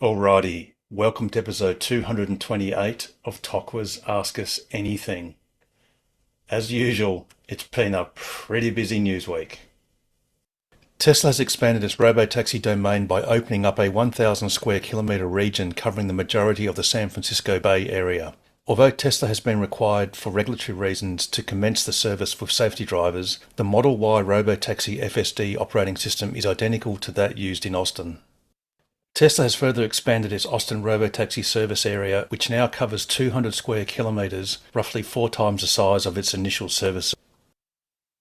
Alrighty, welcome to episode 228 of Tokwa's Ask Us Anything. As usual, it's been a pretty busy news week. Tesla has expanded its robotaxi domain by opening up a 1,000 square kilometre region covering the majority of the San Francisco Bay Area. Although Tesla has been required for regulatory reasons to commence the service with safety drivers, the Model Y Robotaxi FSD operating system is identical to that used in Austin. Tesla has further expanded its Austin robotaxi service area, which now covers 200 square kilometres, roughly 4 times the size of its initial service.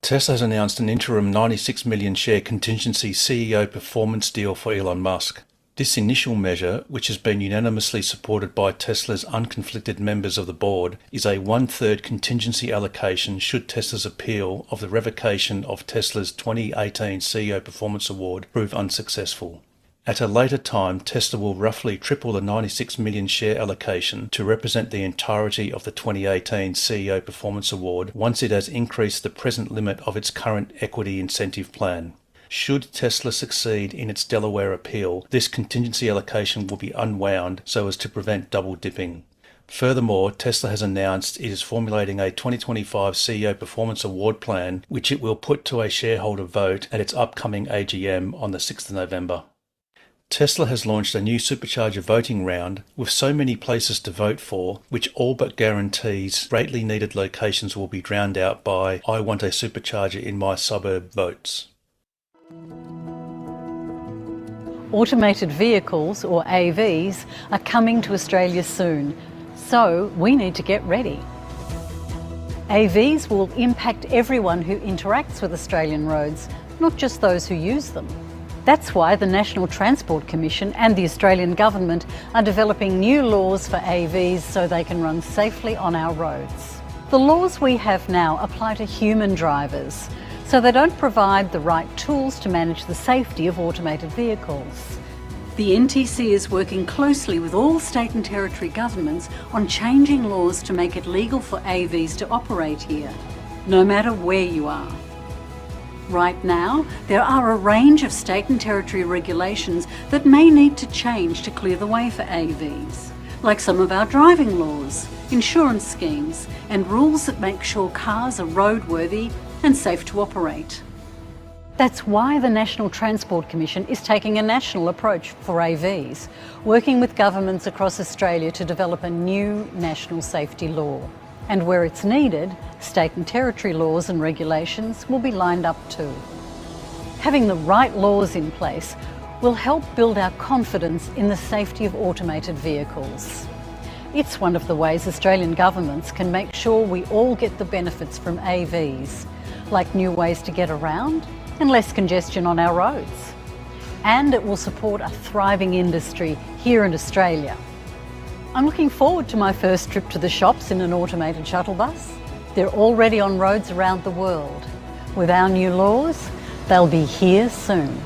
Tesla has announced an interim 96 million share contingency CEO performance deal for Elon Musk. This initial measure, which has been unanimously supported by Tesla's unconflicted members of the board, is a one-third contingency allocation should Tesla's appeal of the revocation of Tesla's 2018 CEO Performance Award prove unsuccessful. At a later time, Tesla will roughly triple the 96 million share allocation to represent the entirety of the 2018 CEO Performance Award once it has increased the present limit of its current equity incentive plan. Should Tesla succeed in its Delaware appeal, this contingency allocation will be unwound so as to prevent double dipping. Furthermore, Tesla has announced it is formulating a 2025 CEO Performance Award plan, which it will put to a shareholder vote at its upcoming AGM on the 6th of November. Tesla has launched a new supercharger voting round with so many places to vote for, which all but guarantees greatly needed locations will be drowned out by "I want a supercharger in my suburb" votes. Automated vehicles, or AVs, are coming to Australia soon, so we need to get ready. AVs will impact everyone who interacts with Australian roads, not just those who use them. That's why the National Transport Commission and the Australian Government are developing new laws for AVs so they can run safely on our roads. The laws we have now apply to human drivers, so they don't provide the right tools to manage the safety of automated vehicles. The NTC is working closely with all state and territory governments on changing laws to make it legal for AVs to operate here, no matter where you are. Right now, there are a range of state and territory regulations that may need to change to clear the way for AVs, like some of our driving laws, insurance schemes, and rules that make sure cars are roadworthy and safe to operate. That's why the National Transport Commission is taking a national approach for AVs, working with governments across Australia to develop a new national safety law. And where it's needed, state and territory laws and regulations will be lined up too. Having the right laws in place will help build our confidence in the safety of automated vehicles. It's one of the ways Australian governments can make sure we all get the benefits from AVs, like new ways to get around and less congestion on our roads. And it will support a thriving industry here in Australia. I'm looking forward to my first trip to the shops in an automated shuttle bus. They're already on roads around the world. With our new laws, they'll be here soon.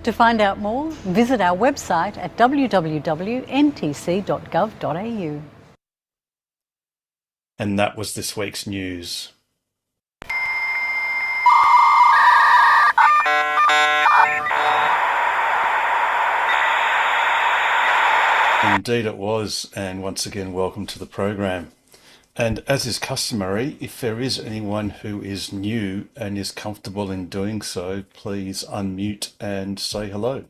To find out more, visit our website at www.ntc.gov.au. And that was this week's news. Indeed it was, and once again welcome to the program. And as is customary, if there is anyone who is new and is comfortable in doing so, please unmute and say hello.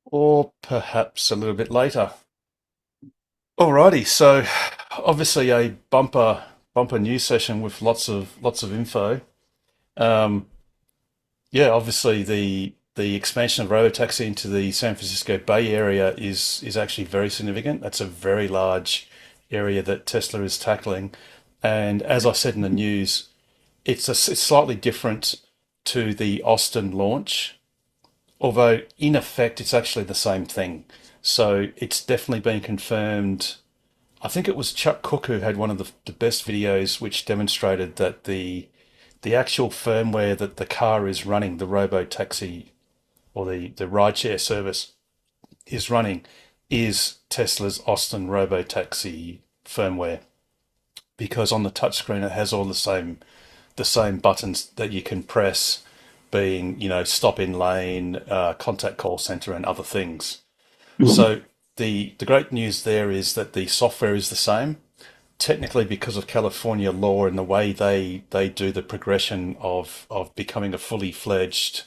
Or perhaps a little bit later. Alrighty, so obviously a bumper news session with lots of info. Obviously the expansion of robotaxi into the San Francisco Bay Area is actually very significant. That's a very large area that Tesla is tackling, and as I said in the news, it's slightly different to the Austin launch, although in effect it's actually the same thing. So it's definitely been confirmed. I think it was Chuck Cook who had one of the best videos which demonstrated that the actual firmware that the car is running, the robotaxi or the rideshare service is running, is Tesla's Austin robotaxi firmware, because on the touchscreen it has all the same the same buttons that you can press, being, stop in lane, contact call center, and other things. So the great news there is that the software is the same. Technically, because of California law and the way they do the progression of becoming a fully fledged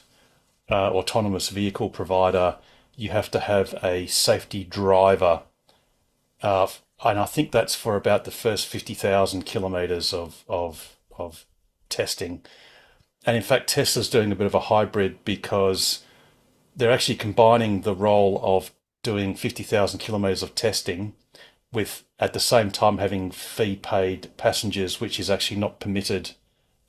autonomous vehicle provider, you have to have a safety driver, uh, and I think that's for about the first 50,000 kilometers of testing. And in fact, Tesla's doing a bit of a hybrid because they're actually combining the role of doing 50,000 kilometers of testing with at the same time having fee paid passengers, which is actually not permitted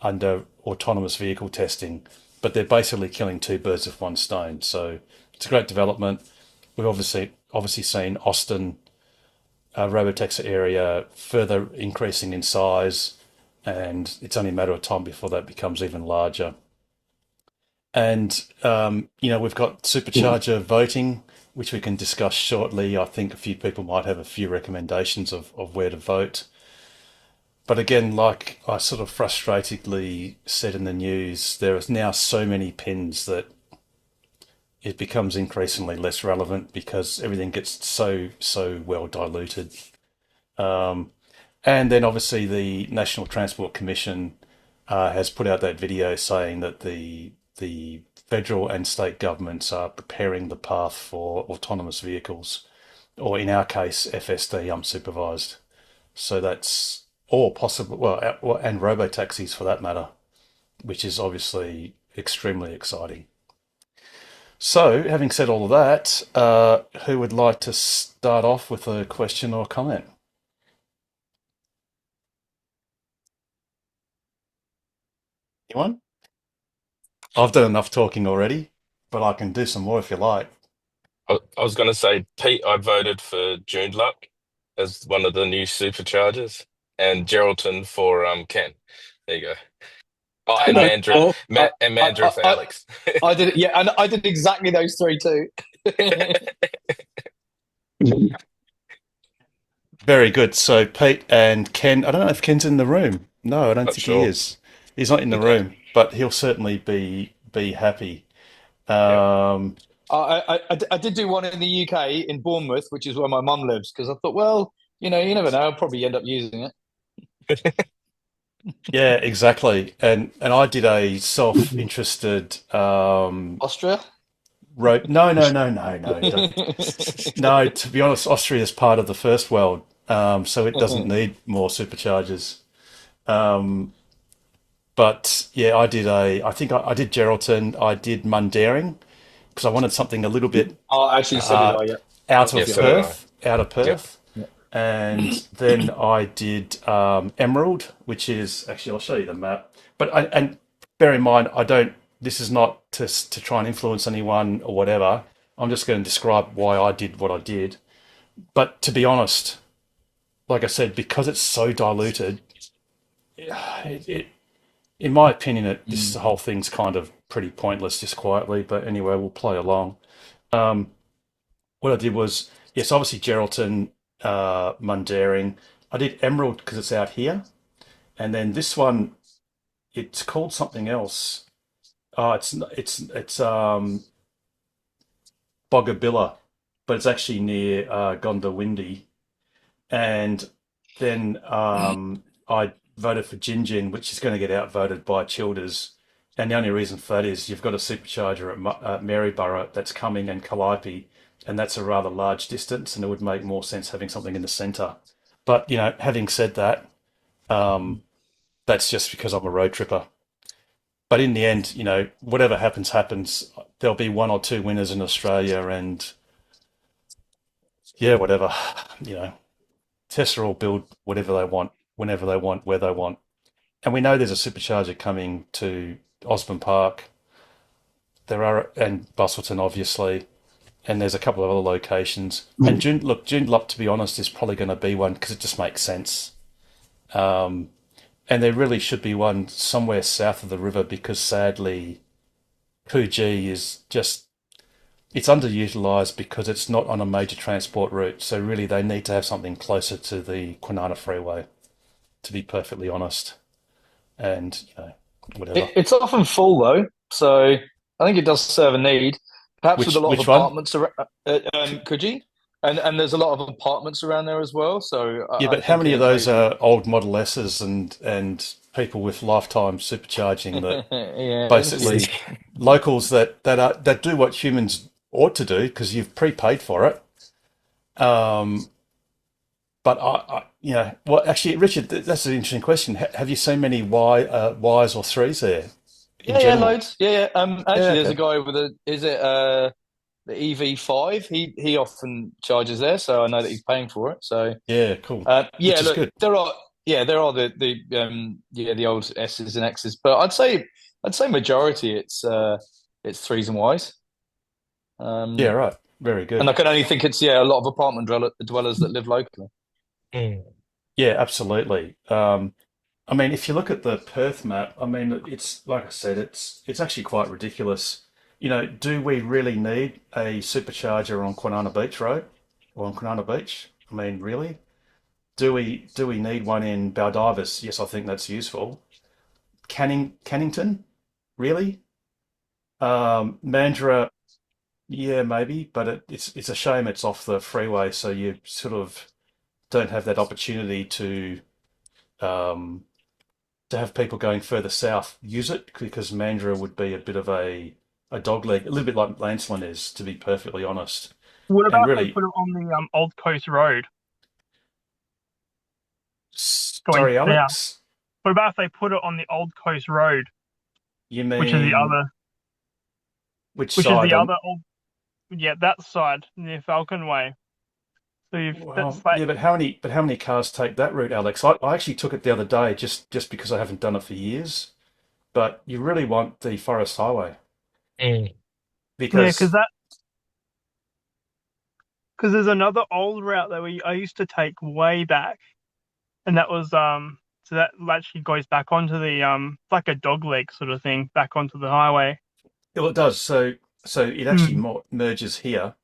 under autonomous vehicle testing. But they're basically killing two birds with one stone. So it's a great development. We've obviously seen Austin, Robotaxi area further increasing in size, and it's only a matter of time before that becomes even larger. And we've got supercharger voting, which we can discuss shortly. I think a few people might have a few recommendations of where to vote. But again, like I sort of frustratedly said in the news, there is now so many pins that it becomes increasingly less relevant because everything gets so well diluted. Um, and then obviously the National Transport Commission has put out that video saying that the federal and state governments are preparing the path for autonomous vehicles, or in our case, FSD, unsupervised. So that's or possible, and robo taxis for that matter, which is obviously extremely exciting. So, having said all of that, who would like to start off with a question or comment? Anyone? I've done enough talking already, but I can do some more if you like. I was going to say, Pete, I voted for Joondalup as one of the new superchargers, and Geraldton for Ken. There you go. Oh, and No, Mandurah, Paul. and I, Mandurah for I, Alex. I did it. Yeah, and I did exactly those three too. Very good. So, Pete and Ken, I don't know if Ken's in the room. No, I don't Not think he sure. is. He's not in the Okay. room, but he'll certainly be happy. Yeah. Um, I did do one in the UK in Bournemouth, which is where my mum lives, because I thought, well, you never know. I'll probably end up using it. yeah, exactly. And I did a self-interested Austria. wrote. No, no, no, no, no. No, to be honest, Austria is part of the first world, so it doesn't need more superchargers. Um, but yeah, I think I did Geraldton, I did Mundaring because I wanted something a little bit Oh, actually, so did uh, I. Yeah, out Yeah, of yeah, so did I. Perth, out of Yep. Perth. yeah. And then I did Emerald, which is actually I'll show you the map. But and bear in mind, I don't. This is not to try and influence anyone or whatever. I'm just going to describe why I did what I did. But to be honest, like I said, because it's so diluted, it in my opinion, this Mm. whole thing's kind of pretty pointless, just quietly. But anyway, we'll play along. Um, what I did was, yes, obviously Geraldton, Mundaring. I did Emerald because it's out here, and then this one, it's called something else. It's Bogabilla, but it's actually near Gondawindi. And then I voted for Gingin, which is going to get outvoted by Childers. And the only reason for that is you've got a supercharger at Maryborough that's coming, and Calliope, and that's a rather large distance, and it would make more sense having something in the centre. But having said that, um, that's just because I'm a road tripper. But in the end, whatever happens, happens. There'll be one or two winners in Australia, and yeah, whatever. You know, Tesla will build whatever they want, whenever they want, where they want. And we know there's a supercharger coming to Osborne Park. There are, and Busselton, obviously, and there's a couple of other locations. And Joondalup, to be honest, is probably going to be one because it just makes sense. Um, and there really should be one somewhere south of the river because sadly, Coogee is just it's underutilized because it's not on a major transport route. So really, they need to have something closer to the Kwinana Freeway. To be perfectly honest. and whatever. It's often full though, so I think it does serve a need. Perhaps with a lot of Which one? apartments around Coogee, and there's a lot of apartments around there as well. So Yeah, I but how think many of it those maybe are old Model S's and people with lifetime supercharging that yeah, basically locals that do what humans ought to do because you've prepaid for it. Um, but well, actually, Richard, that's an interesting question. Have you seen many Ys or threes there in yeah, general? loads. Yeah, yeah. Yeah, Actually, there's a okay. guy with a is it the EV5? He often charges there, so I know that he's paying for it. So Yeah, cool. yeah, Which is look, good. there are the old S's and X's, but I'd say majority it's threes and Ys. Yeah, Um, right. Very and good. I can only think it's a lot of apartment dwellers that live locally. Mm. Yeah, absolutely. I mean, if you look at the Perth map, I mean, it's like I said, it's actually quite ridiculous. Do we really need a supercharger on Kwinana Beach Road or on Kwinana Beach? I mean, really? Do we need one in Baldivis? Yes, I think that's useful. Cannington? Really? Mandurah? Yeah, maybe, but it's a shame it's off the freeway, so you sort of don't have that opportunity um, to have people going further south use it because Mandurah would be a bit of a dog leg, a little bit like Lancelin is, to be perfectly honest. What And about if they really, put it on the Old Coast Road going sorry, south? Alex, What about if they put it on the Old Coast Road, you which is the mean other, which which is side the on? other old, yeah, that side near Falcon Way. So that's Well, like, yeah, but how many cars take that route, Alex? I actually took it the other day just because I haven't done it for years. But you really want the Forest Highway Mm. yeah, because because there's another old route that I used to take way back, and that was so that actually goes back onto the it's like a dog leg sort of thing back onto the highway. well, it does. So it actually Mm. merges here,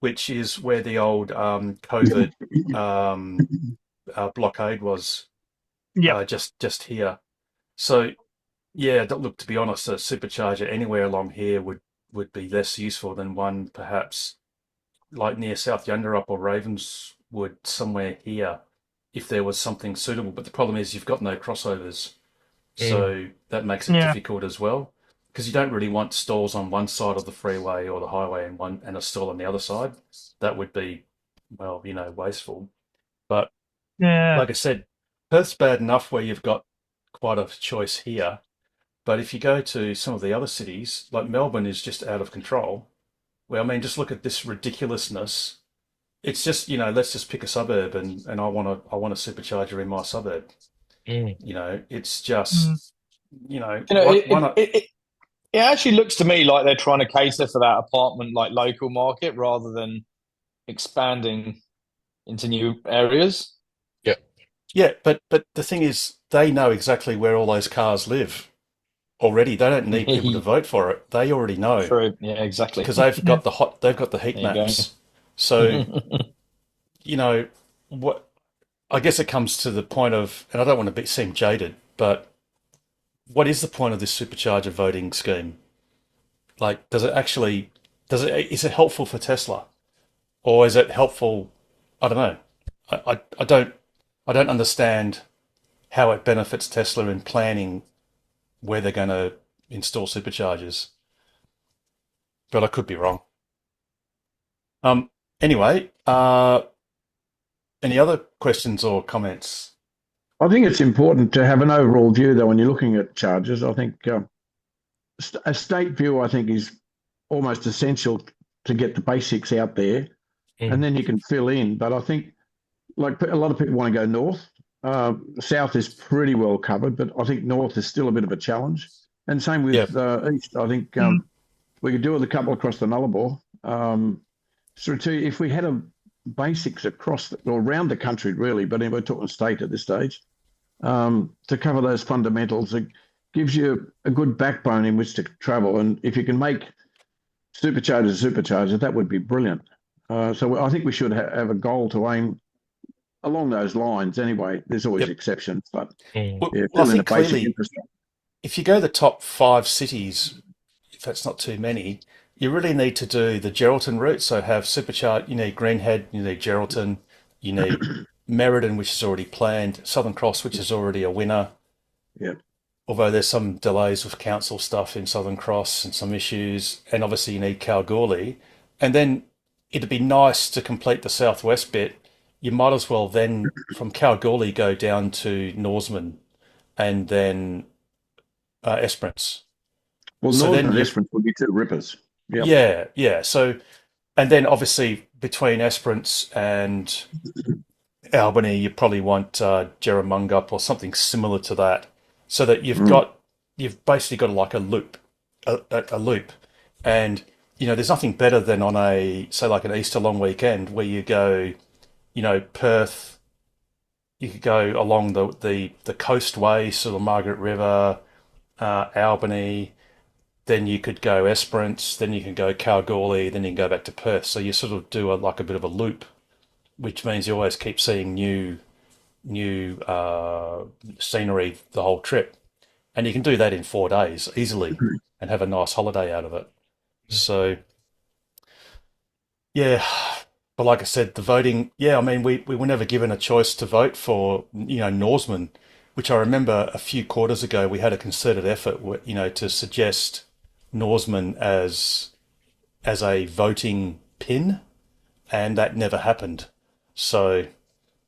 which is where the old COVID um, blockade was, Yep. just here. So yeah, look, to be honest, a supercharger anywhere along here would be less useful than one perhaps like near South Yunderup or Ravenswood, somewhere here, if there was something suitable. But the problem is you've got no crossovers, Mm. so that makes it Yeah. difficult as well. Because you don't really want stalls on one side of the freeway or the highway and a stall on the other side. That would be, well, wasteful. But Yeah. like I said, Perth's bad enough where you've got quite a choice here. But if you go to some of the other cities, like Melbourne is just out of control. Well, I mean, just look at this ridiculousness. It's just, let's just pick a suburb and I want a supercharger in my suburb. Mm. It's Mm. just, You know, why not? it actually looks to me like they're trying to cater for that apartment like local market rather than expanding into new areas. Yeah. Yeah, but the thing is, they know exactly where all those cars live already. They don't need people to vote for it. They already know True. Yeah, exactly. because they've got the heat There you maps. So, go. what I guess it comes to the point of, and I don't want to seem jaded, but what is the point of this supercharger voting scheme? Like, is it helpful for Tesla, or is it helpful? I don't know. I don't understand how it benefits Tesla in planning where they're going to install superchargers, but I could be wrong. Um. Anyway, any other questions or comments? I think it's important to have an overall view, though, when you're looking at charges. I think a state view, I think, is almost essential to get the basics out there, and Mm. then you can fill in. But I think, like a lot of people want to go north. South is pretty well covered, but I think north is still a bit of a challenge. And same Yeah. with east. I think Mm. we could do with a couple across the Nullarbor. So if we had a basics across or around the country, really, but we're talking state at this stage, to cover those fundamentals, it gives you a good backbone in which to travel. And if you can make superchargers, that would be brilliant. So I think we should have a goal to aim along those lines anyway. There's always Yep. exceptions, but Mm. Well, yeah, I filling the think basic clearly, infrastructure. if you go the top 5 cities, if that's not too many, you really need to do the Geraldton route. So have supercharged. You need Greenhead, you need Geraldton, you need Merredin, which is already planned, Southern Cross, which is already a winner. Yeah. Although there's some delays with council stuff in Southern Cross and some issues, and obviously you need Kalgoorlie, and then it'd be nice to complete the southwest bit. You might as well then from Kalgoorlie go down to Norseman and then Esperance. Well, So Northern then and you, Esperance will be two rippers. Yep. yeah, yeah. So, and then obviously between Esperance and Albany, you probably want Jerramungup or something similar to that, so that you've basically got like a loop, a loop, and there's nothing better than on a say like an Easter long weekend where you go, Perth. You could go along the coastway, sort of Margaret River, Albany. Then you could go Esperance. Then you can go Kalgoorlie. Then you can go back to Perth. So you sort of do like a bit of a loop, which means you always keep seeing new scenery the whole trip, and you can do that in 4 days easily and have a nice holiday out of it. So yeah, but like I said, the voting, yeah, I mean we were never given a choice to vote for Norseman, which I remember a few quarters ago we had a concerted effort to suggest Norseman as a voting pin, and that never happened. So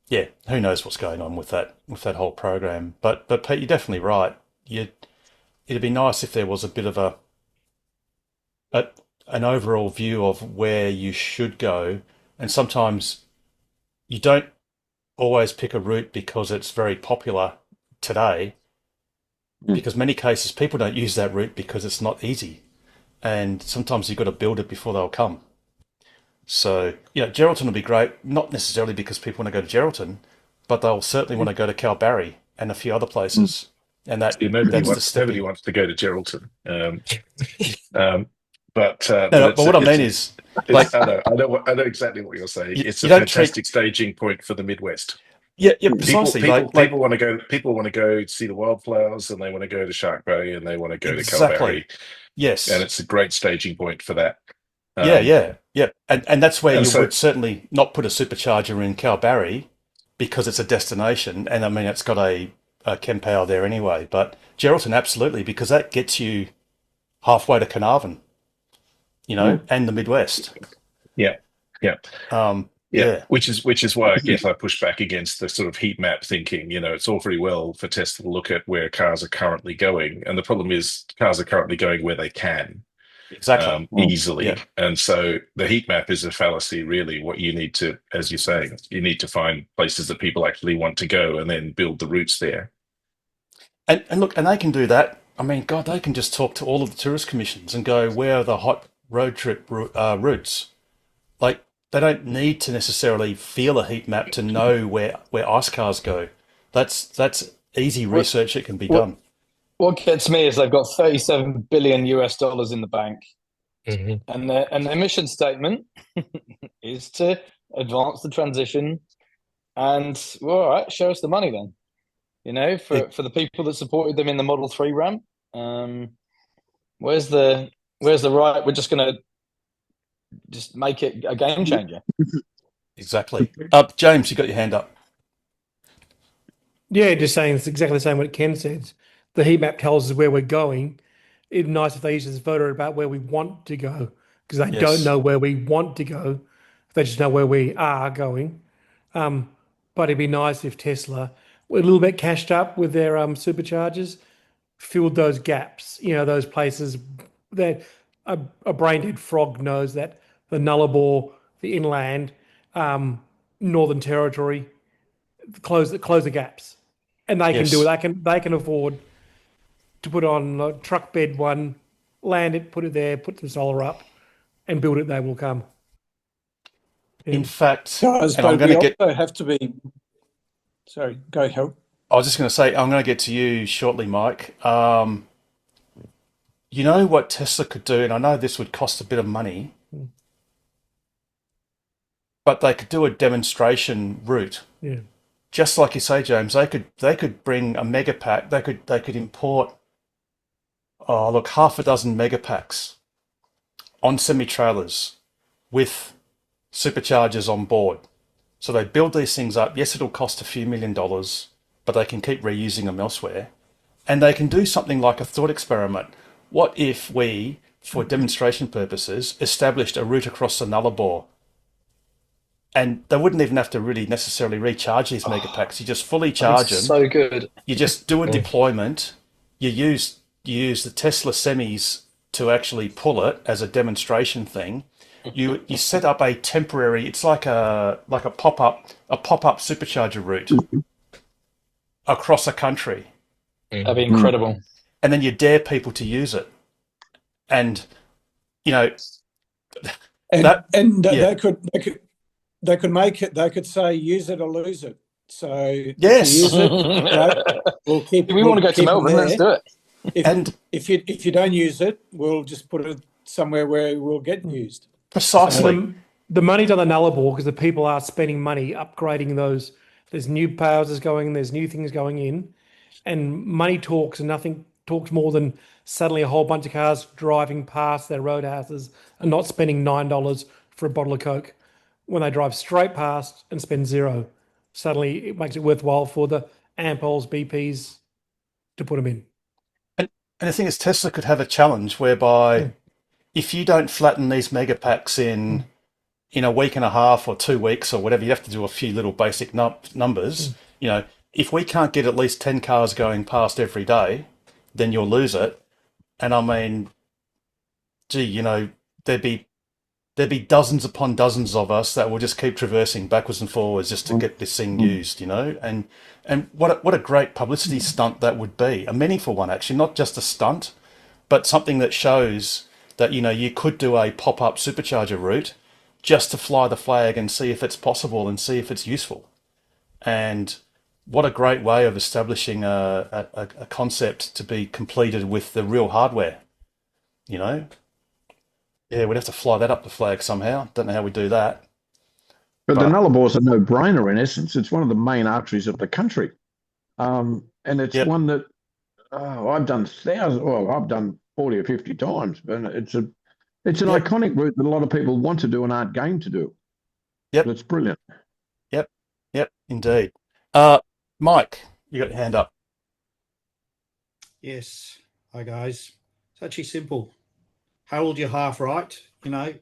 yeah, who knows what's going on with that whole program? But Pete, you're definitely right. It'd be nice if there was a bit of a an overall view of where you should go, and sometimes you don't always pick a route because it's very popular today. Because many cases people don't use that route because it's not easy, and sometimes you've got to build it before they'll come. So, Geraldton will be great, not necessarily because people want to go to Geraldton, but they'll certainly want to go to Kalbarri and a few other places. And that's the Nobody stepping. wants to go to Geraldton. But No, but what I mean is, like, I know exactly what you're saying. you, It's you a don't treat, fantastic staging point for the Midwest. yeah, People precisely. people Like people want to go. People want to go see the wildflowers, and they want to go to Shark Bay, and they want to go to exactly. Kalbarri, and Yes. it's a great staging point for that. Yeah, Um, yeah, yeah. And that's where and you so, would certainly not put a supercharger in Kalbarri because it's a destination. And I mean, it's got a Kempower there anyway. But Geraldton, absolutely, because that gets you halfway to Carnarvon, and the Midwest. yeah, yeah. Yeah, Yeah, which is why I guess I push back against the sort of heat map thinking. It's all very well for Tesla to look at where cars are currently going, and the problem is cars are currently going where they can exactly. easily, Yeah. and so the heat map is a fallacy. Really, what you need to, as you're saying, you need to find places that people actually want to go, and then build the routes there. And look, and they can do that. I mean, God, they can just talk to all of the tourist commissions and go, where are the hot road trip routes? Like, they don't need to necessarily feel a heat map to know where ice cars go. That's easy research that can be done. What gets me is they've got $37 billion in the bank, Mhm. and their mission statement is to advance the transition. And well, all right, show us the money then. For the people that supported them in the Model 3 ramp, where's the right? We're just going to just make it a game changer. Exactly. James, you got your hand up. Yeah, just saying it's exactly the same what Ken said. The heat map tells us where we're going. It'd be nice if they used to vote about where we want to go, because they don't Yes. know where we want to go. They just know where we are going. But it'd be nice if Tesla were a little bit cashed up with their superchargers, filled those gaps, those places that a brain dead frog knows that the Nullarbor, the inland, Northern Territory, close the gaps, and they can do it. Yes. They can afford to put on a truck bed one, land it, put it there, put some solar up, and build it. They will come. In fact, Guys, and I'm but going we to get. also have to be. Sorry, go Harold. I was just going to say, I'm going to get to you shortly, Mike. You know what Tesla could do, and I know this would cost a bit of money, but they could do a demonstration route Yeah. just like you say, James, they could bring a mega pack. They could import half a dozen mega packs on semi trailers with superchargers on board. So they build these things up. Yes, it'll cost a few $1 million, but they can keep reusing them elsewhere. And they can do something like a thought experiment. What if we, for demonstration purposes, established a route across the Nullarbor? And they wouldn't even have to really necessarily recharge these mega packs. You just fully charge them. So good. You just do a deployment. You use the Tesla semis to actually pull it as a demonstration thing. You set up a temporary. It's like a pop-up supercharger route across a country. That'd be incredible. And then you dare people to use it. And they could make it. They could say, "Use it or lose it." So yes, if you use it, we'll keep. If we want to go to Melbourne, let's do it. If you don't use it, we'll just put it somewhere where it will get used. Precisely. The money's on the Nullarbor because the people are spending money upgrading those. There's new powerhouses going. There's new things going in, and money talks, and nothing talks more than suddenly a whole bunch of cars driving past their roadhouses and not spending $9 for a bottle of Coke when they drive straight past and spend $0. Suddenly it makes it worthwhile for the Ampols, BPs to put them in. And the thing is, Tesla could have a challenge whereby if you don't flatten these mega packs in a week and a half or 2 weeks or whatever, you have to do a few little basic numbers. If we can't get at least 10 cars going past every day, then you'll lose it. And I mean, gee, there'd be dozens upon dozens of us that will just keep traversing backwards and forwards just to get this thing used, and what a great publicity stunt that would be, a meaningful one actually, not just a stunt, but something that shows that you could do a pop-up supercharger route just to fly the flag and see if it's possible and see if it's useful. And what a great way of establishing a concept to be completed with the real hardware, Yeah, we'd have to fly that up the flag somehow. Don't know how we do that. But the Nullarbor is a no-brainer in essence. It's one of the main arteries of the country. And it's one that I've done thousands, I've done 40 or 50 times. And it's an iconic route that a lot of people want to do and aren't game to do. Yep. But it's brilliant. Yep, indeed. Mike, you got your hand up. Yes. Hi, guys. It's actually simple. Harold, you're half right.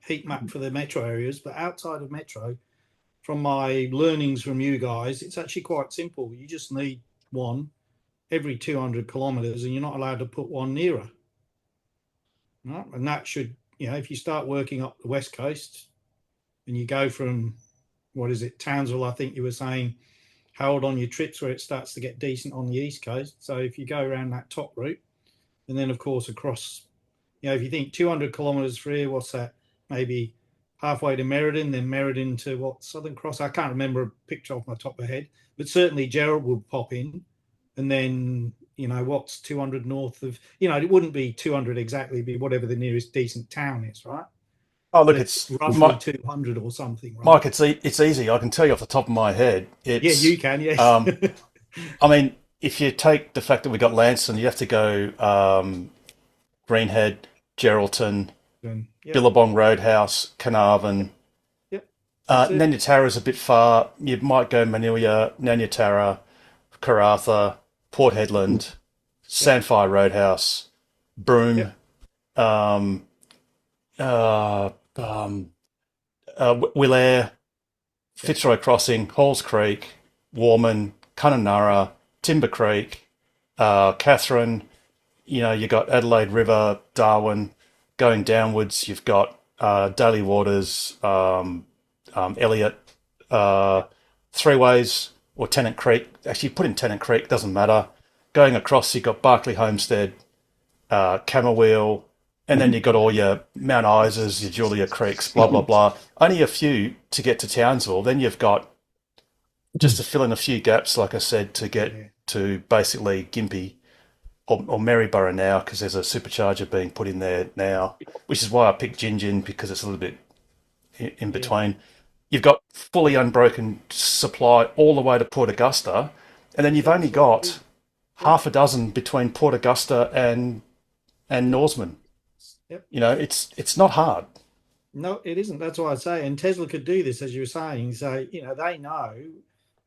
Heat map for the metro areas. But outside of metro, from my learnings from you guys, it's actually quite simple. You just need one every 200 kilometres and you're not allowed to put one nearer. Right? And that should, if you start working up the West Coast and you go from, Townsville, I think you were saying, Harold, on your trips where it starts to get decent on the East Coast. So if you go around that top route and then, of course, across, if you think 200 kilometres for here, what's that? Maybe halfway to Merredin, then Merredin to Southern Cross? I can't remember a picture off my top of my head, but certainly Gerald would pop in. And then, what's 200 north of, it wouldn't be 200 exactly, it'd be whatever the nearest decent town is, right? Oh, look, it's roughly 200 or something, right? Mike, it's easy. I can tell you off the top of my head. Yeah, you can, yes. I mean, if you take the fact that we got Lanston, you have to go Greenhead, Geraldton, Billabong Roadhouse, Carnarvon. Yep. Nanyatara is a bit far. You might go Manilia, Nanyatara, Karratha, Port Hedland, Sandfire Roadhouse, Broome, Willair, Fitzroy Crossing, Halls Creek, Warman, Kununurra, Timber Creek, Catherine. You got Adelaide River, Darwin. Going downwards, you've got Daly Waters, Elliot, Three Ways, or Tennant Creek. Actually, put in Tennant Creek, doesn't matter. Going across, you've got Barclay Homestead, Camberwell, and then you've got all your Mount Isers, your Julia Creeks, blah, blah, blah. Only a few to get to Townsville. Then you've got, just to fill in a few gaps, like I said, to get to basically Gympie or Maryborough now, because there's a supercharger being put in there now, which is why I picked Gin because it's a little bit in between. You've got fully unbroken supply all the way to Port Augusta, and then you've only got half a dozen between Port Augusta and Norseman. Yep. It's not hard. No, it isn't. That's why I say, and Tesla could do this, as you were saying. So, they know.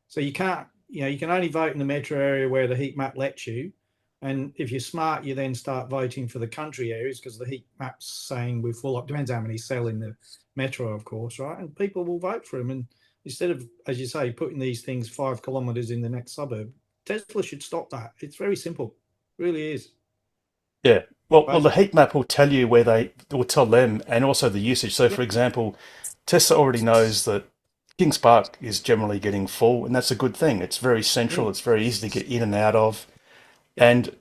So you can't, you can only vote in the metro area where the heat map lets you. And if you're smart, you then start voting for the country areas because the heat map's saying we're full up. Depends how many sell in the metro, of course, right? And people will vote for them. And instead of, as you say, putting these things 5 kilometres in the next suburb, Tesla should stop that. It's very simple. It really is. Yeah. Well, the heat map will tell you will tell them, and also the usage. So, for example, Tesla already knows that Kings Park is generally getting full, and that's a good thing. It's very central. It's very easy to get in and out of. And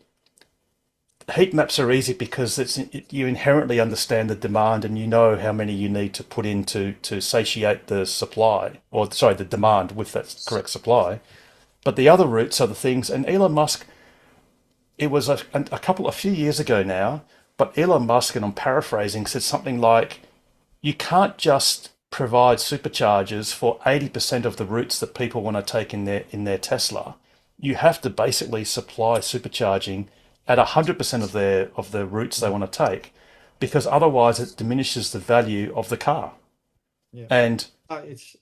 heat maps are easy because you inherently understand the demand, and you know how many you need to put in to satiate the supply, the demand with that correct supply. But the other routes are the things, and Elon Musk, it was a few years ago now, but Elon Musk, and I'm paraphrasing, said something like, you can't just provide superchargers for 80% of the routes that people want to take in their Tesla. You have to basically supply supercharging at 100% of the routes they want to take, because otherwise it diminishes the value of the car. Yeah. And it's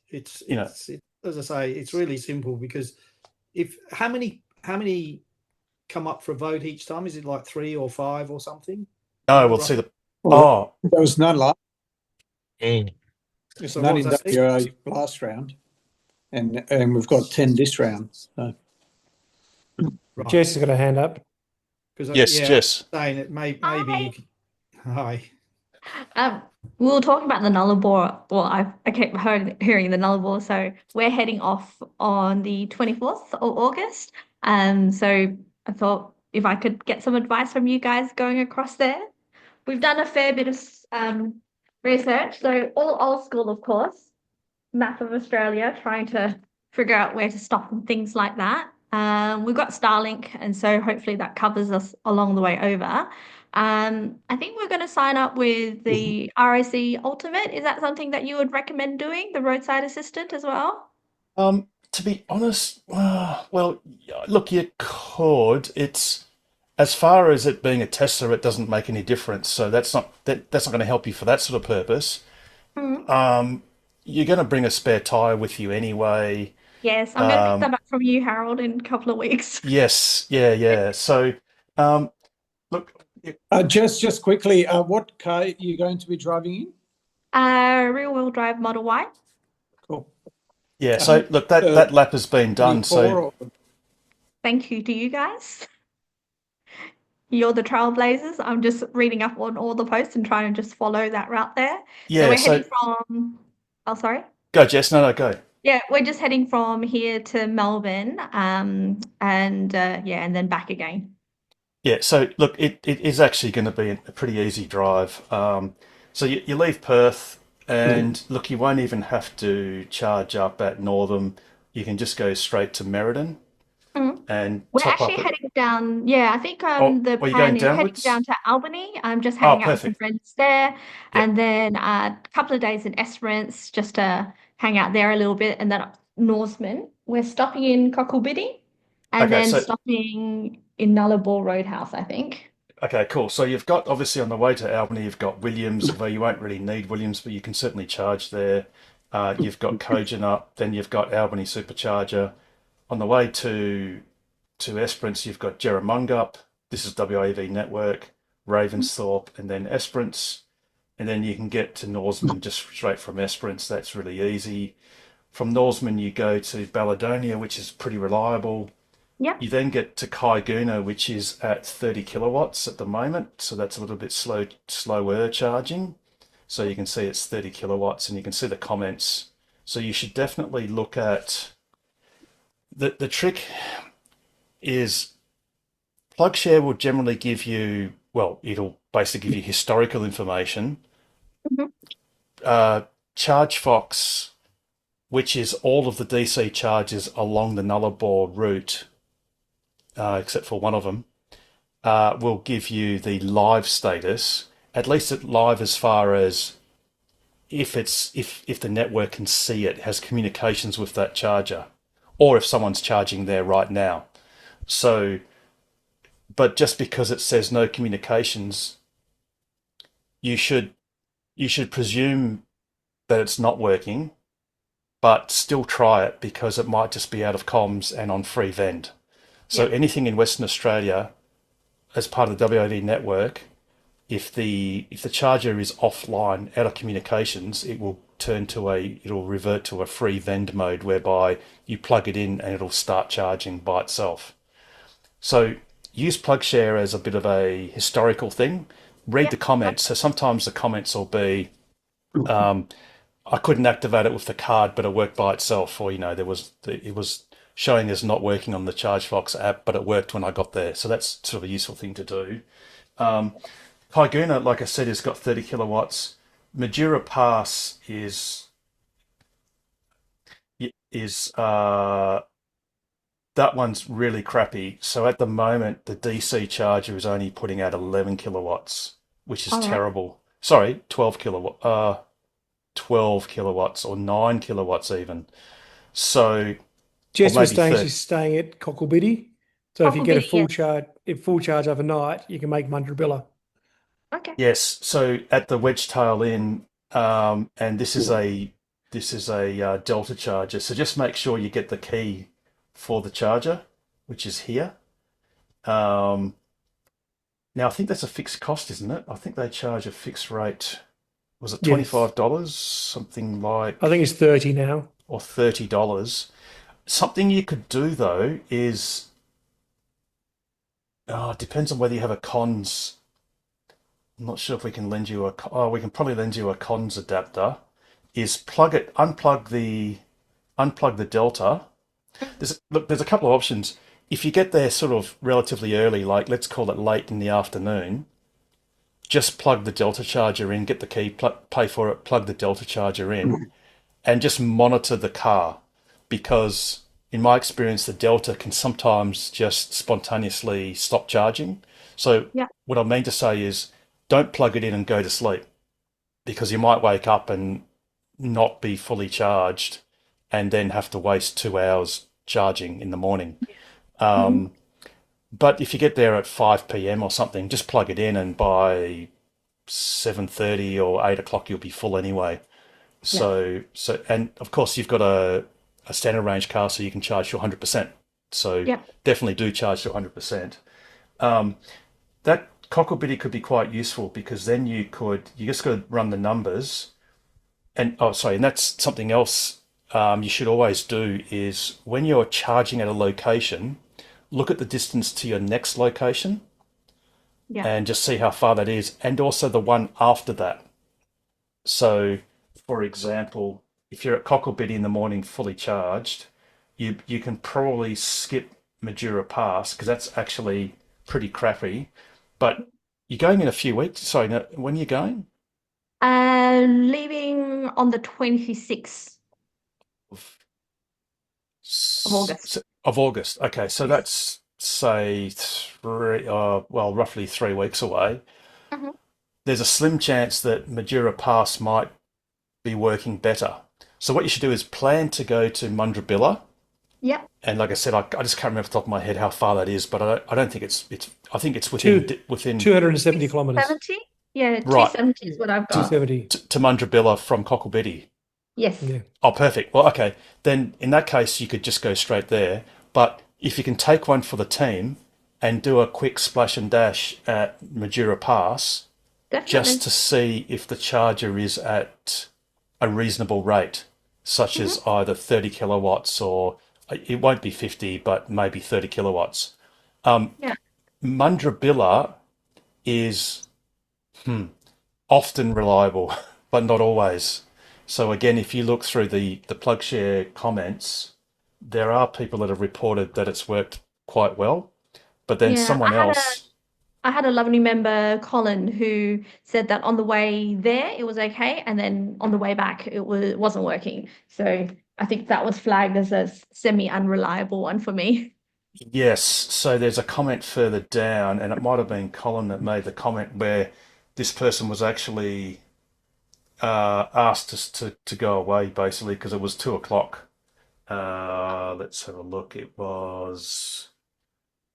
as I say, it's really simple, because how many come up for a vote each time? Is it like 3 or 5 or something? No, we'll see there was none last. So None in WA last round, and we've got 10 this round. So. Right. Jess has got a hand up. Yes, Jess. Saying it maybe. Hi. We were talking about the Nullarbor. Well, I kept hearing the Nullarbor. So we're heading off on the 24th of August. So I thought if I could get some advice from you guys going across there. We've done a fair bit of research. So all old school, of course. Map of Australia, trying to figure out where to stop and things like that. We've got Starlink, and so hopefully that covers us along the way over. I think we're going to sign up with the RAC Ultimate. Is that something that you would recommend doing, the roadside assistant as well? To be honest, well, look, you could. It's, as far as it being a Tesla, it doesn't make any difference. So that's not going to help you for that sort of purpose. Mm-hmm. You're going to bring a spare tire with you anyway. Yes, I'm going to pick that up from you, Harold, in a couple of weeks. Yes, yeah. So, look. Just quickly, what car are you going to be driving in? Rear-wheel drive Model Y. Cool. Yeah, so look, that lap has been done. So, thank you to you guys. You're the trailblazers. I'm just reading up on all the posts and trying to just follow that route there. yeah, So we're so heading from. Oh, sorry. go, Jess. No, go. Yeah, we're just heading from here to Melbourne, and then back again. Yeah, so look, it is actually going to be a pretty easy drive. So you leave Perth, and look, you won't even have to charge up at Northam. You can just go straight to Merredin and We're top actually up. heading down. Yeah, I think the Are you plan going is heading downwards? down to Albany. I'm just Oh, hanging out with some perfect. friends there, Yep. and then a couple of days in Esperance just to hang out there a little bit, and then up Norseman. We're stopping in Cocklebiddy, and Okay, then so stopping in Nullarbor Roadhouse, I think. okay, cool. So you've got, obviously, on the way to Albany, you've got Williams, although you won't really need Williams, but you can certainly charge there. You've got Kojana, then you've got Albany Supercharger. On the way to Esperance, you've got Jerramungup. This is WAV Network, Ravensthorpe, and then Esperance. And then you can get to Norseman just straight from Esperance. That's really easy. From Norseman, you go to Balladonia, which is pretty reliable. Yep. You then get to Kaiguna, which is at 30 kilowatts at the moment. So that's a little bit slower charging. So you can see it's 30 kilowatts, and you can see the comments. So you should definitely look at the trick is PlugShare will generally give you, well, it'll basically give you historical information. ChargeFox, which is all of the DC charges along the Nullarbor route, except for one of them, will give you the live status, at least at live as far as if the network can see it, has communications with that charger, or if someone's charging there right now. So, but just because it says no communications, you should presume that it's not working, but still try it because it might just be out of comms and on free vend. So anything in Western Australia as part of the WAV network, if the charger is offline, out of communications, it'll revert to a free vend mode whereby you plug it in and it'll start charging by itself. So use PlugShare as a bit of a historical thing. Read the comments. So sometimes the comments will be, I couldn't activate it with the card, but it worked by itself, or it was showing as not working on the ChargeFox app, but it worked when I got there. So that's sort of a useful thing to do. Kaiguna, like I said, has got 30 kilowatts. Majura Pass is that one's really crappy. So at the moment, the DC charger is only putting out 11 kilowatts, which is terrible. Sorry, 12 kilowatts or 9 kilowatts even. So Jess was saying she's staying at Cocklebiddy. So if you get a full charge overnight, you can make Mundrobilla. Okay. Yes. So at the Wedgetail Inn, and this is a Delta charger. So just make sure you get the key for the charger, which is here. Now I think that's a fixed cost, isn't it? I think they charge a fixed rate. Was it $25? Something like. I think it's 30 now. Or $30. Something you could do though is, it depends on whether you have a cons. I'm not sure if we can lend you we can probably lend you a cons adapter. Is unplug the Delta. There's a couple of options. If you get there sort of relatively early, like let's call it late in the afternoon, just plug the Delta charger in, get the key, pay for it, plug the Delta charger in, and just monitor the car. Because in my experience, the Delta can sometimes just spontaneously stop charging. So what I mean to say is don't plug it in and go to sleep, because you might wake up and not be fully charged and then have to waste 2 hours charging in the morning. But if you get there at 5 p.m. or something, just plug it in, and by 7:30 or 8 o'clock, you'll be full anyway. So and of course you've got a standard range car, so you can charge to 100%. So definitely do charge to 100%. That Cocklebiddy could be quite useful, because then you just got to run the numbers. And that's something else you should always do is when you're charging at a location, look at the distance to your next location and just see how far that is, and also the one after that. So, for example, if you're at Cocklebiddy in the morning fully charged, you can probably skip Majura Pass, because that's actually pretty crappy. But you're going in a few weeks. Sorry, no, when are you going? Leaving on the 26th of August. Of August. Okay, so that's say roughly 3 weeks away. There's a slim chance that Majura Pass might be working better. So what you should do is plan to go to Mundrobilla. Yep. And like I said, I just can't remember off the top of my head how far that is, but I don't think it's. I think it's within 270 kilometres. 70? Yeah, Right. 270 is what I've got. 270. to Mundrobilla from Cocklebiddy. Yes. Yeah. Oh, perfect. Well, okay. Then in that case, you could just go straight there. But if you can take one for the team and do a quick splash and dash at Majura Pass, just to see if the charger is at a reasonable rate, such as either 30 kilowatts or it won't be 50, but maybe 30 kilowatts. Mundrobilla is often reliable, but not always. So again, if you look through the PlugShare comments, there are people that have reported that it's worked quite well, but then someone else. I had a lovely member, Colin, who said that on the way there it was okay, and then on the way back it wasn't working. So I think that was flagged as a semi-unreliable one for me. Yes, so there's a comment further down, and it might have been Colin that made the comment where this person was actually asked us to go away basically because it was 2 o'clock. Let's have a look. It was.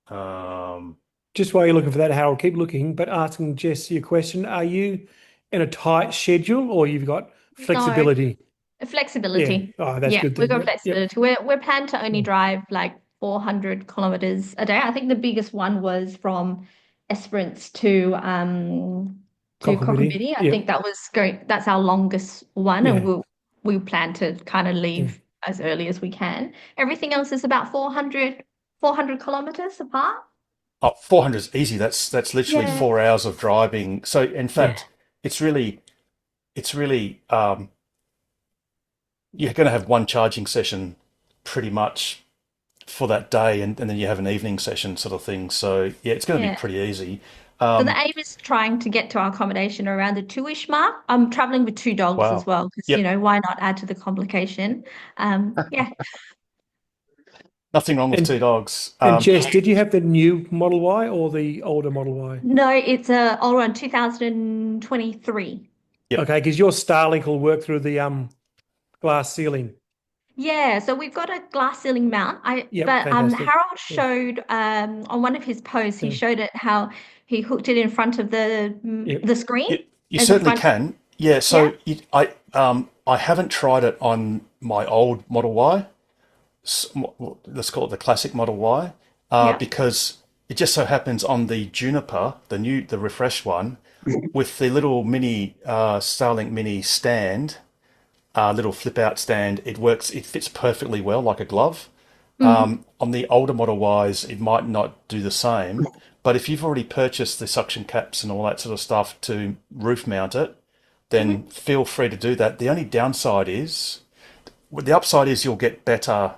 Just while you're looking for that, Harold, keep looking, but asking Jess your question, are you in a tight schedule or you've got flexibility? No, flexibility. Yeah. Oh, that's Yeah, good. we've got Yep. flexibility. We're planned to only drive like 400 kilometers a day. I think the biggest one was from Esperance to Cockabiddy. I Yep. think that's our longest one, Yeah. and we plan to kind of leave as early as we can. Everything else is about 400 kilometers apart. Oh, 400 is easy. That's literally Yeah. 4 hours of driving. So in fact, it's really you're going to have one charging session pretty much for that day, and then you have an evening session sort of thing. So yeah, it's going to be Yeah. pretty easy. So the aim is trying to get to our accommodation around the 2-ish mark. I'm traveling with 2 dogs Wow. as well because, Yep. why not add to the complication? Yeah. Nothing wrong with 2 dogs. And Jess, did you have the new Model Y or the older Model Y? No, it's a all around 2023. Yep. Okay, because your Starlink will work through the glass ceiling. Yeah, so we've got a glass ceiling mount. Yep, But fantastic. Harold showed on one of his posts, he Yeah. showed it how he hooked it in front of the screen. You as a certainly front- can. Yeah. So I haven't tried it on my old Model Y. Let's call it the classic Model Y, because it just so happens on the Juniper, the refreshed one, with the little mini Starlink mini stand, little flip out stand, it works. It fits perfectly well like a glove. On the older Model Ys, it might not do the same. But if you've already purchased the suction caps and all that sort of stuff to roof mount it, then feel free to do that. The only downside is, the upside is you'll get better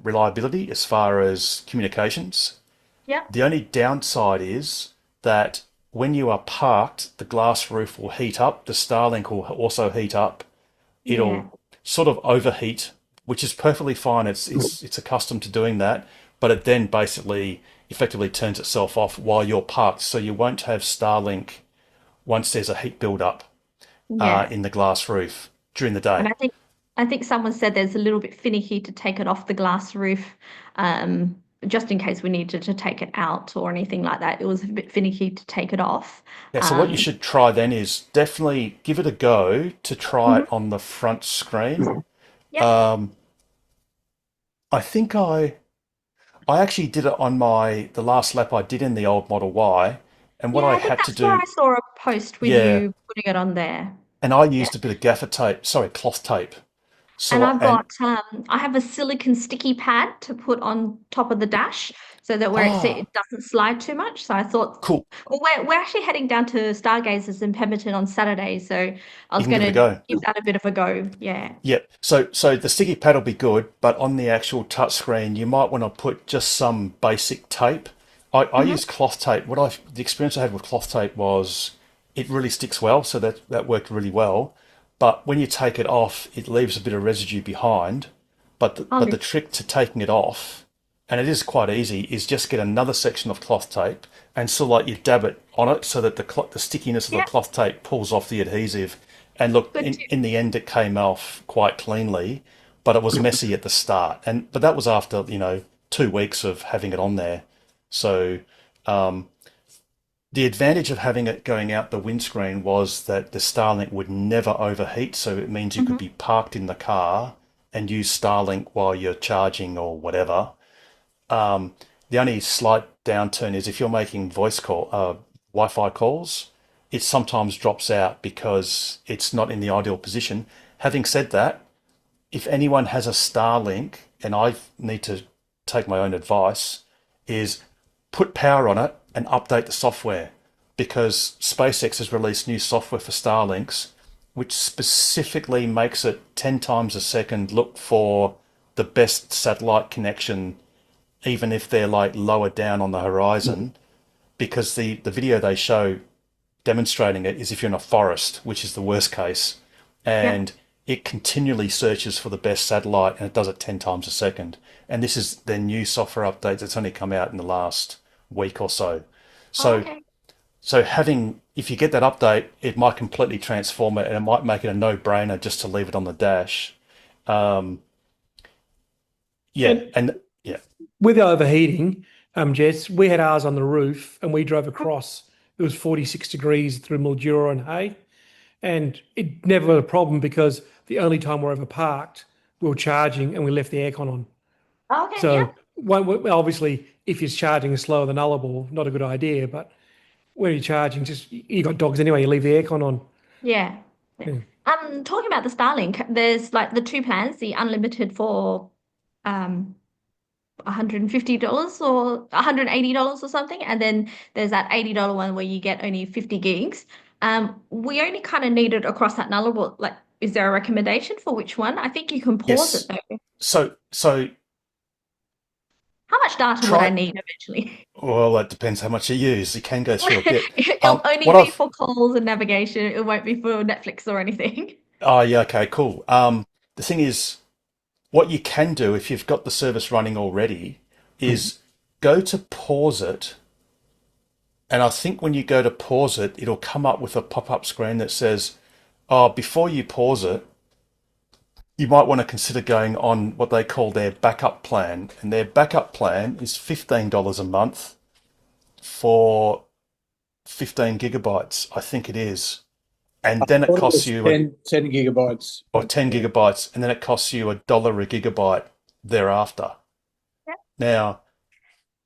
reliability as far as communications. Yeah. The only downside is that when you are parked, the glass roof will heat up. The Starlink will also heat up. It'll sort of overheat, which is perfectly fine. It's accustomed to doing that, but it then basically effectively turns itself off while you're parked, so you won't have Starlink once there's a heat build up in the glass roof during the day. And I think someone said there's a little bit finicky to take it off the glass roof, just in case we needed to take it out or anything like that. It was a bit finicky to take it off. Yeah, so what you should try then is definitely give it a go to try it on the front screen. Yep. I think I actually did it on the last lap I did in the old Model Y, and what I had to do. That's where I saw a post with you putting it on there. And I used a bit of cloth tape. So, and I've got, I have a silicon sticky pad to put on top of the dash so that where it doesn't slide too much. So I thought, cool. Well, we're actually heading down to Stargazers in Pemberton on Saturday, so I was You can going give it a to go. give that a bit of a go. Yeah. Yep. So the sticky pad will be good, but on the actual touchscreen, you might want to put just some basic tape. I use cloth tape. The experience I had with cloth tape was it really sticks well, so that worked really well. But when you take it off, it leaves a bit of residue behind. But the trick to taking it off, and it is quite easy, is just get another section of cloth tape and sort of like you dab it on it so that the stickiness of the cloth tape pulls off the adhesive. And look, in the end, it came off quite cleanly, but it was messy at the start. But that was after 2 weeks of having it on there. So the advantage of having it going out the windscreen was that the Starlink would never overheat. So it means you could be parked in the car and use Starlink while you're charging or whatever. The only slight downturn is if you're making Wi-Fi calls, it sometimes drops out because it's not in the ideal position. Having said that, if anyone has a Starlink, and I need to take my own advice, is put power on it and update the software, because SpaceX has released new software for Starlinks, which specifically makes it 10 times a second look for the best satellite connection, even if they're like lower down on the horizon, because the video they show demonstrating it is if you're in a forest, which is the worst case, and it continually searches for the best satellite, and it does it 10 times a second. And this is their new software update that's only come out in the last week or so. So So if you get that update, it might completely transform it, and it might make it a no-brainer just to leave it on the dash. Yeah. With overheating, Jess, we had ours on the roof and we drove across. It was 46 degrees through Mildura and Hay, and it never was a problem because the only time we're ever parked, we were charging and we left the aircon on. Okay, So obviously, if you're charging slower than Nullarbor, not a good idea. But when you're charging, just you got dogs anyway, you leave the aircon on. Yeah. Talking about the Starlink, there's like the two plans, the unlimited for $150 or $180 or something, and then there's that $80 one where you get only 50 gigs. We only kind of need it across that Nullarbor. Like, is there a recommendation for which one? I think you can pause it though. So how much data would I need eventually? Well, that depends how much you use. You can go through a bit. It'll only be for calls and navigation. It won't be for Netflix or anything. Oh, yeah, okay, cool. The thing is, what you can do if you've got the service running already is go to pause it. And I think when you go to pause it, it'll come up with a pop-up screen that says, before you pause it, you might want to consider going on what they call their backup plan. And their backup plan is $15 a month for 15 gigabytes, I think it is. And then it costs you 10 gigabytes. Or 10 gigabytes, and then it costs you $1 a gigabyte thereafter. Yep. Now,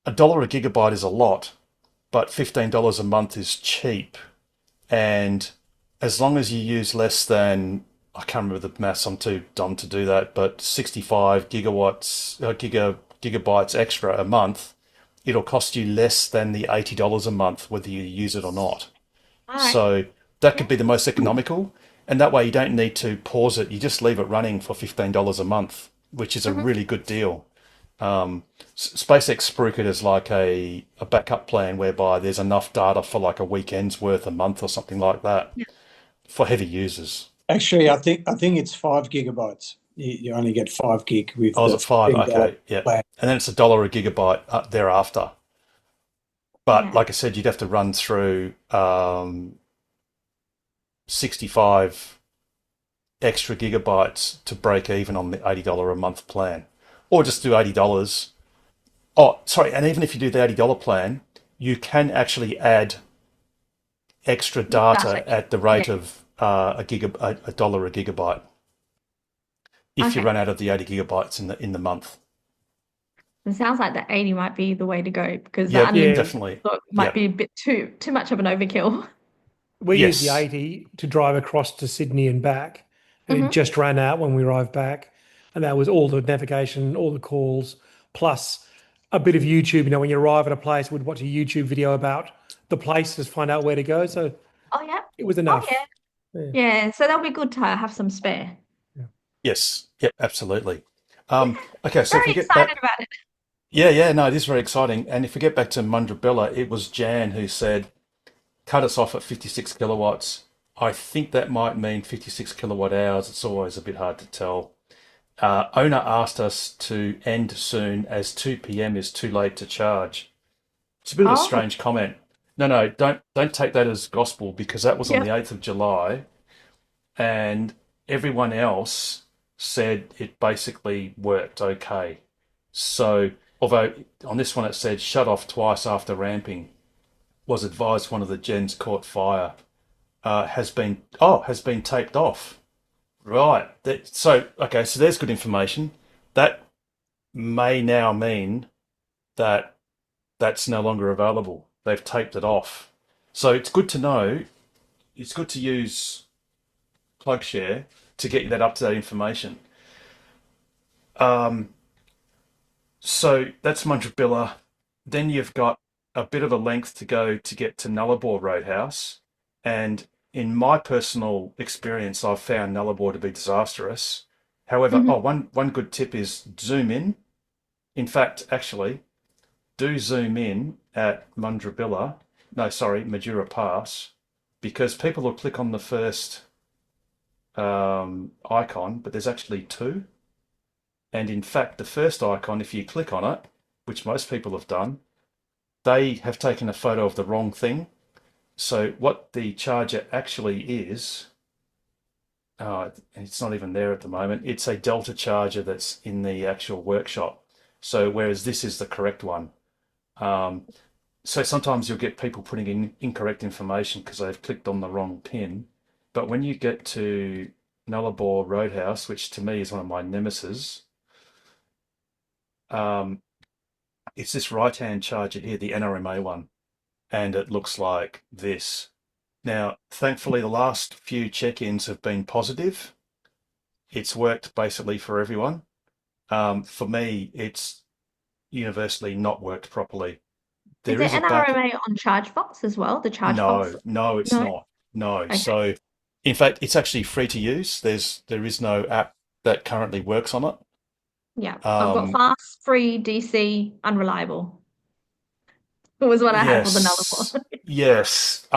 $1 a gigabyte is a lot, but $15 a month is cheap. And as long as you use less than, I can't remember the maths, I'm too dumb to do that, but 65 gigabytes extra a month, it'll cost you less than the $80 a month, whether you use it or not. Right. So that could be the most economical. And that way you don't need to pause it. You just leave it running for $15 a month, which is a really good deal. SpaceX spruik it as like a backup plan whereby there's enough data for like a weekend's worth a month or something like that for heavy users. Actually, I think it's 5 gigabytes. You only get 5 gig with. Oh, is it 5? Okay, yeah. plan. And then it's $1 a gigabyte thereafter. But like I said, you'd have to run through 65 extra gigabytes to break even on the $80 a month plan, or just do $80. Oh, sorry. And even if you do the $80 plan, you can actually add extra data at the rate of $1 a gigabyte if you run out of the 80 gigabytes in the month. It sounds like the 80 might be the way to go because Yeah, the unlimited definitely. might be a bit too much of an overkill. We used the 80 to drive across to Sydney and back, and it just ran out when we arrived back. And that was all the navigation, all the calls, plus a bit of YouTube. You know, when you arrive at a place, we'd watch a YouTube video about the place to find out where to go. So it was enough. Yeah, so that'll be good to have some spare. Yes, yep, absolutely. Okay, so Very if we get excited back, about it. yeah, no, it is very exciting. And if we get back to Mundrabilla, it was Jan who said, cut us off at 56 kilowatts. I think that might mean 56 kilowatt hours. It's always a bit hard to tell. Owner asked us to end soon as 2 p.m. is too late to charge. It's a bit of a strange comment. No, don't take that as gospel because that was on the 8th of July and everyone else said it basically worked okay. So, although on this one it said shut off twice after ramping, was advised one of the gens caught fire, has been taped off. Right. So there's good information. That may now mean that that's no longer available. They've taped it off. So it's good to know. It's good to use PlugShare to get you that up-to-date information. So that's Mundrabilla. Then you've got a bit of a length to go to get to Nullarbor Roadhouse. And in my personal experience, I've found Nullarbor to be disastrous. However, one good tip is zoom in. In fact, actually, do zoom in at Madura Pass, because people will click on the first icon, but there's actually two. And in fact, the first icon, if you click on it, which most people have done, they have taken a photo of the wrong thing. So what the charger actually is, it's not even there at the moment. It's a Delta charger that's in the actual workshop. So whereas this is the correct one. So sometimes you'll get people putting in incorrect information because they've clicked on the wrong pin. But when you get to Nullarbor Roadhouse, which to me is one of my nemesis, it's this right-hand charger here, the NRMA one, and it looks like this. Now, thankfully, the last few check-ins have been positive. It's worked basically for everyone. For me, it's universally not worked properly. Is there NRMA on ChargeFox as well? The ChargeFox? No, it's not. No. Okay. So, in fact, it's actually free to use. There is no app that currently works on it. Yeah, I've got fast, free, DC, unreliable. It was what I had for the Nullarbor. Yes.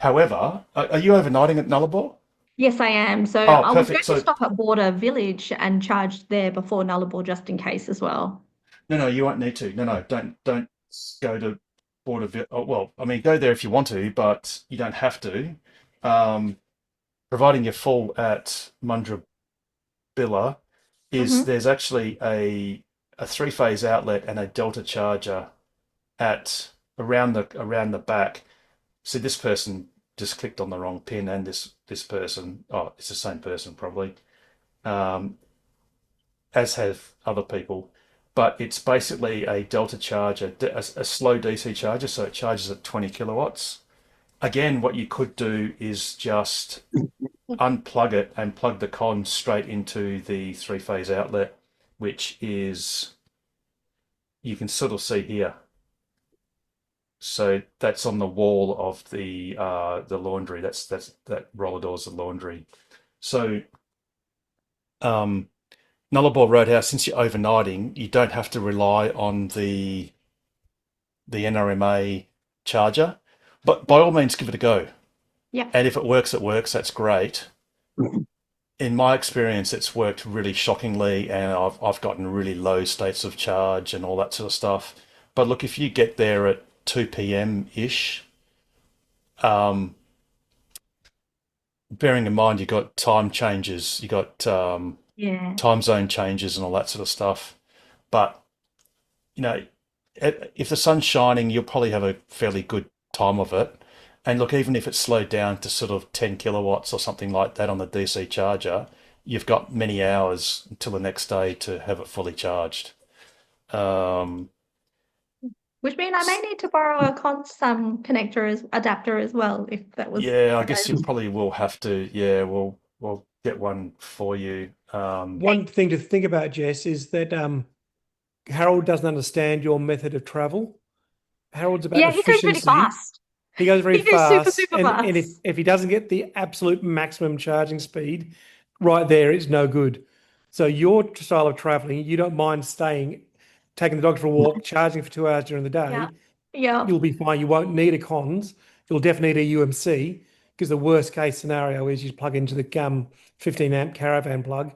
However, are you overnighting at Nullarbor? Yes, I am. So I was going perfect. to stop at Border Village and charge there before Nullarbor just in case as well. No, you won't need to. No, don't go to Border Village. Oh, well, I mean, go there if you want to, but you don't have to. Providing you're full at Mundrabilla, there's actually a 3-phase outlet and a Delta charger at around the back. See, this person just clicked on the wrong pin, and this person, it's the same person probably, as have other people. But it's basically a Delta charger, a slow DC charger, so it charges at 20 kilowatts. Again, what you could do is just unplug it and plug the con straight into the 3-phase outlet, which is, you can sort of see here. So that's on the wall of the laundry. That roller door is the laundry. So Nullarbor Roadhouse, since you're overnighting, you don't have to rely on the NRMA charger, but by all means give it a go. Yeah. And if it works, that's great. In my experience, it's worked really shockingly, and I've gotten really low states of charge and all that sort of stuff. But look, if you get there at 2 p.m. ish, bearing in mind you got time changes, you got time zone changes and all that sort of stuff. But if the sun's shining, you'll probably have a fairly good time of it. And look, even if it's slowed down to sort of 10 kilowatts or something like that on the DC charger, you've got many hours until the next day to have it fully charged. Which means I may need to borrow a consum adapter as well, if that was. Yeah, I guess you probably will have to. Yeah, we'll get one for you. One thing to think about, Jess, is that Harold doesn't understand your method of travel. Harold's about efficiency. He goes really fast. He goes very fast. Super fast. And if he doesn't get the absolute maximum charging speed, right there, it's no good. So your style of traveling, you don't mind taking the dog for a walk, charging for 2 hours during the day. Yeah. You'll be fine. You won't need a cons. You'll definitely need a UMC, because the worst case scenario is you plug into the 15 amp caravan plug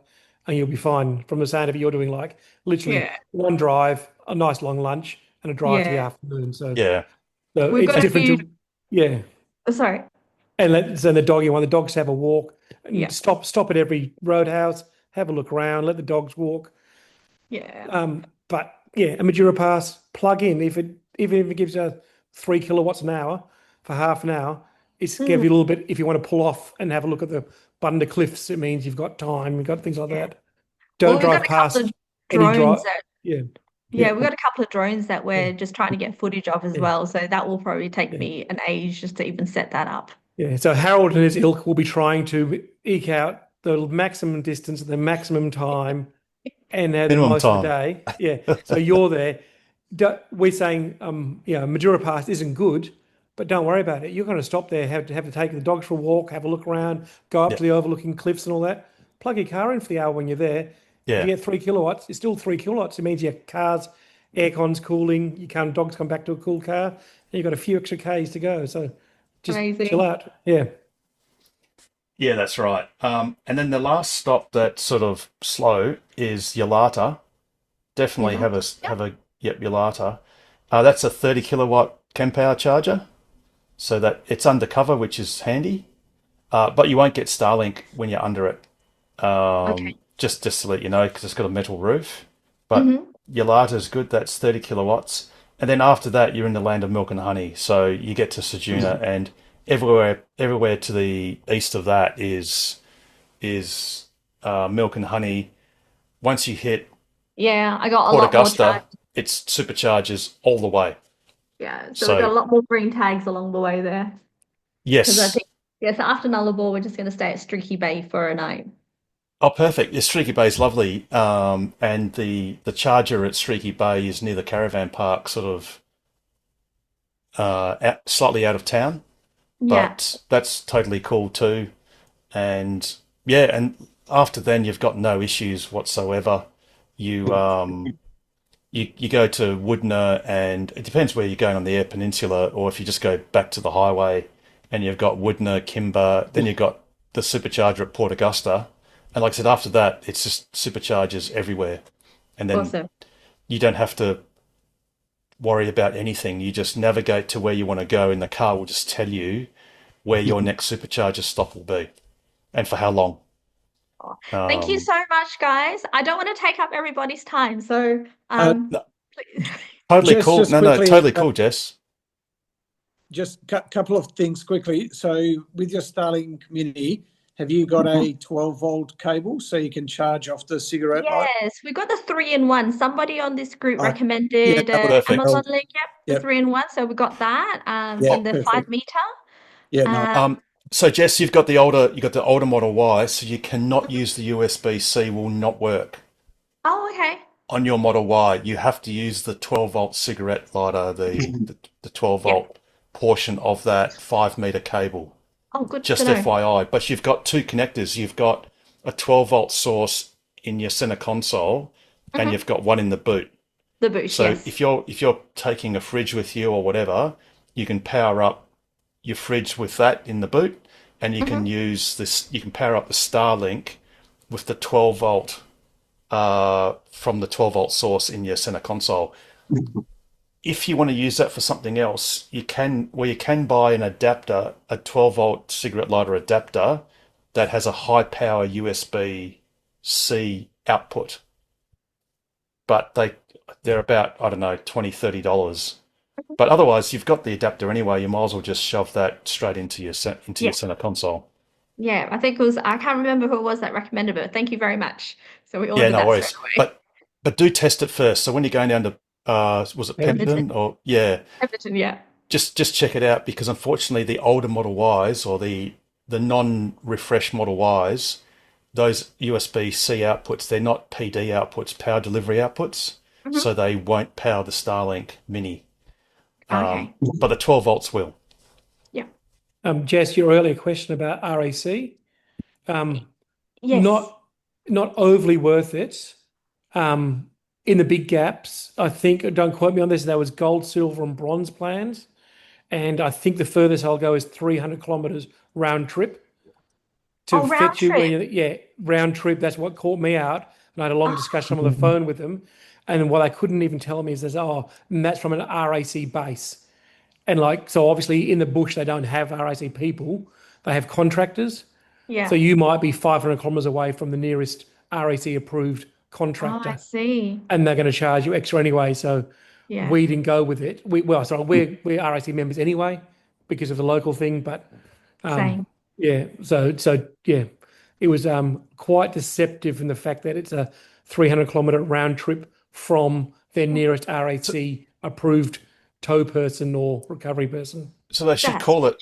and you'll be fine. From the sound of it, you're doing like literally one drive, a nice long lunch, and a drive to the afternoon. So so We've it's got different. Sorry. And the dogs have a walk. And stop at every roadhouse, have a look around, let the dogs walk. But a Madura Pass, plug in. Even if it gives you 3 kilowatts an hour for half an hour, it's give you a little bit. If you want to pull off and have a look at the Bunda Cliffs, it means you've got time. You've got things like that. Don't drive past any drive. We've got a couple of drones that we're just trying to get footage of as well. So that will probably take me an age just to even set that up. Yeah. So Harold and his ilk will be trying to eke out the maximum distance at the maximum time and have the most of the day. Yeah. So you're there. We're saying, Madura Pass isn't good, but don't worry about it. You're going to stop there, have to take the dogs for a walk, have a look around, go up to the overlooking cliffs and all that. Plug your car in for the hour when you're there. Yeah. You get 3 kilowatts. It's still 3 kilowatts. It means your car's aircon's cooling. Dogs come back to a cool car, and you've got a few extra Ks to go. So just chill out. Yeah. Yeah, that's right. And then the last stop that's sort of slow is Yalata. Definitely have a Yalata. That's a 30 kilowatt Kempower charger. so that it's undercover, which is handy. But you won't get Starlink when you're under it. Okay. Just to let you know, because it's got a metal roof. But your LATA is good. That's 30 kilowatts. And then after that, you're in the land of milk and honey. So you get to Ceduna, and everywhere to the east of that is milk and honey. Once you hit Yeah, I got a Port lot more Augusta, tags. it's superchargers all the way. Yeah, so we got a So lot more green tags along the way there. Because I yes. think, yeah, so after Nullarbor, we're just going to stay at Streaky Bay for a night. Oh, perfect. Yeah, Streaky Bay is lovely. And the charger at Streaky Bay is near the caravan park, sort of slightly out of town, Yeah. but that's totally cool too. And yeah, and after then you've got no issues whatsoever. You you go to Woodner, and it depends where you're going on the Eyre Peninsula, or if you just go back to the highway, and you've got Woodner, Kimber, then you've got the supercharger at Port Augusta. And like I said, after that, it's just superchargers everywhere. And then Awesome. you don't have to worry about anything. You just navigate to where you want to go, and the car will just tell you where your next supercharger stop will be and for how long. Thank you Um, so much, guys. I don't want to take up everybody's time, so no, please. totally Just cool. just No, quickly, totally cool, Jess. just a couple of things quickly. So with your Starlink Mini, have you got a 12-volt cable so you can charge off the cigarette light? Yes, we got the 3-in-1. Somebody on this group Yeah, recommended Perfect. Amazon link, the yep, 3-in-1. So we got that yeah, in the perfect. 5 meter. Yeah, no, So Jess, you got the older Model Y, so you cannot use the USB-C. Will not work Oh, okay. on your Model Y. You have to use the 12-volt cigarette lighter, the 12-volt portion of that 5-meter cable. Oh, good to Just know. FYI. But you've got two connectors. You've got a 12-volt source in your center console, and you've got one in the boot. The boost, So yes. if you're taking a fridge with you or whatever, you can power up your fridge with that in the boot, and you can use this. You can power up the Starlink with the 12-volt from the 12-volt source in your center console. If you want to use that for something else, you can buy an adapter, a 12-volt cigarette lighter adapter that has a high power USB-C output. But they're about, I don't know, $20-$30. But otherwise, you've got the adapter anyway. You might as well just shove that straight into your Yeah. center console. Yeah, I think it was, I can't remember who it was that recommended it, but thank you very much. So we Yeah, ordered no that worries. straight away. But do test it first. So when you're going down to was it Everton. Pemberton or yeah, Everton, yeah. just check it out, because unfortunately the older Model Ys, or the non-refresh Model Ys, those USB-C outputs, they're not PD outputs, power delivery outputs, so they won't power the Starlink Mini. Okay. But the 12 volts will. Yeah. Jess, your earlier question about RAC, Yes. not overly worth it. In the big gaps, I think, don't quote me on this, there was gold, silver, and bronze plans. And I think the furthest I'll go is 300 kilometers round trip to Oh, round fetch you where trip. yeah, round trip. That's what caught me out. And I had a long discussion on the phone with them. And what they couldn't even tell me is and that's from an RAC base. And so obviously in the bush, they don't have RAC people. They have contractors. Yeah. So you might be 500 kilometers away from the nearest RAC approved Oh, I contractor, see. and they're going to charge you extra anyway. So Yeah. we didn't go with it. We're RAC members anyway because of the local thing. But Same. yeah, so yeah, it was quite deceptive in the fact that it's a 300 kilometer round trip from their nearest RAC approved tow person or recovery person. So they should That's call it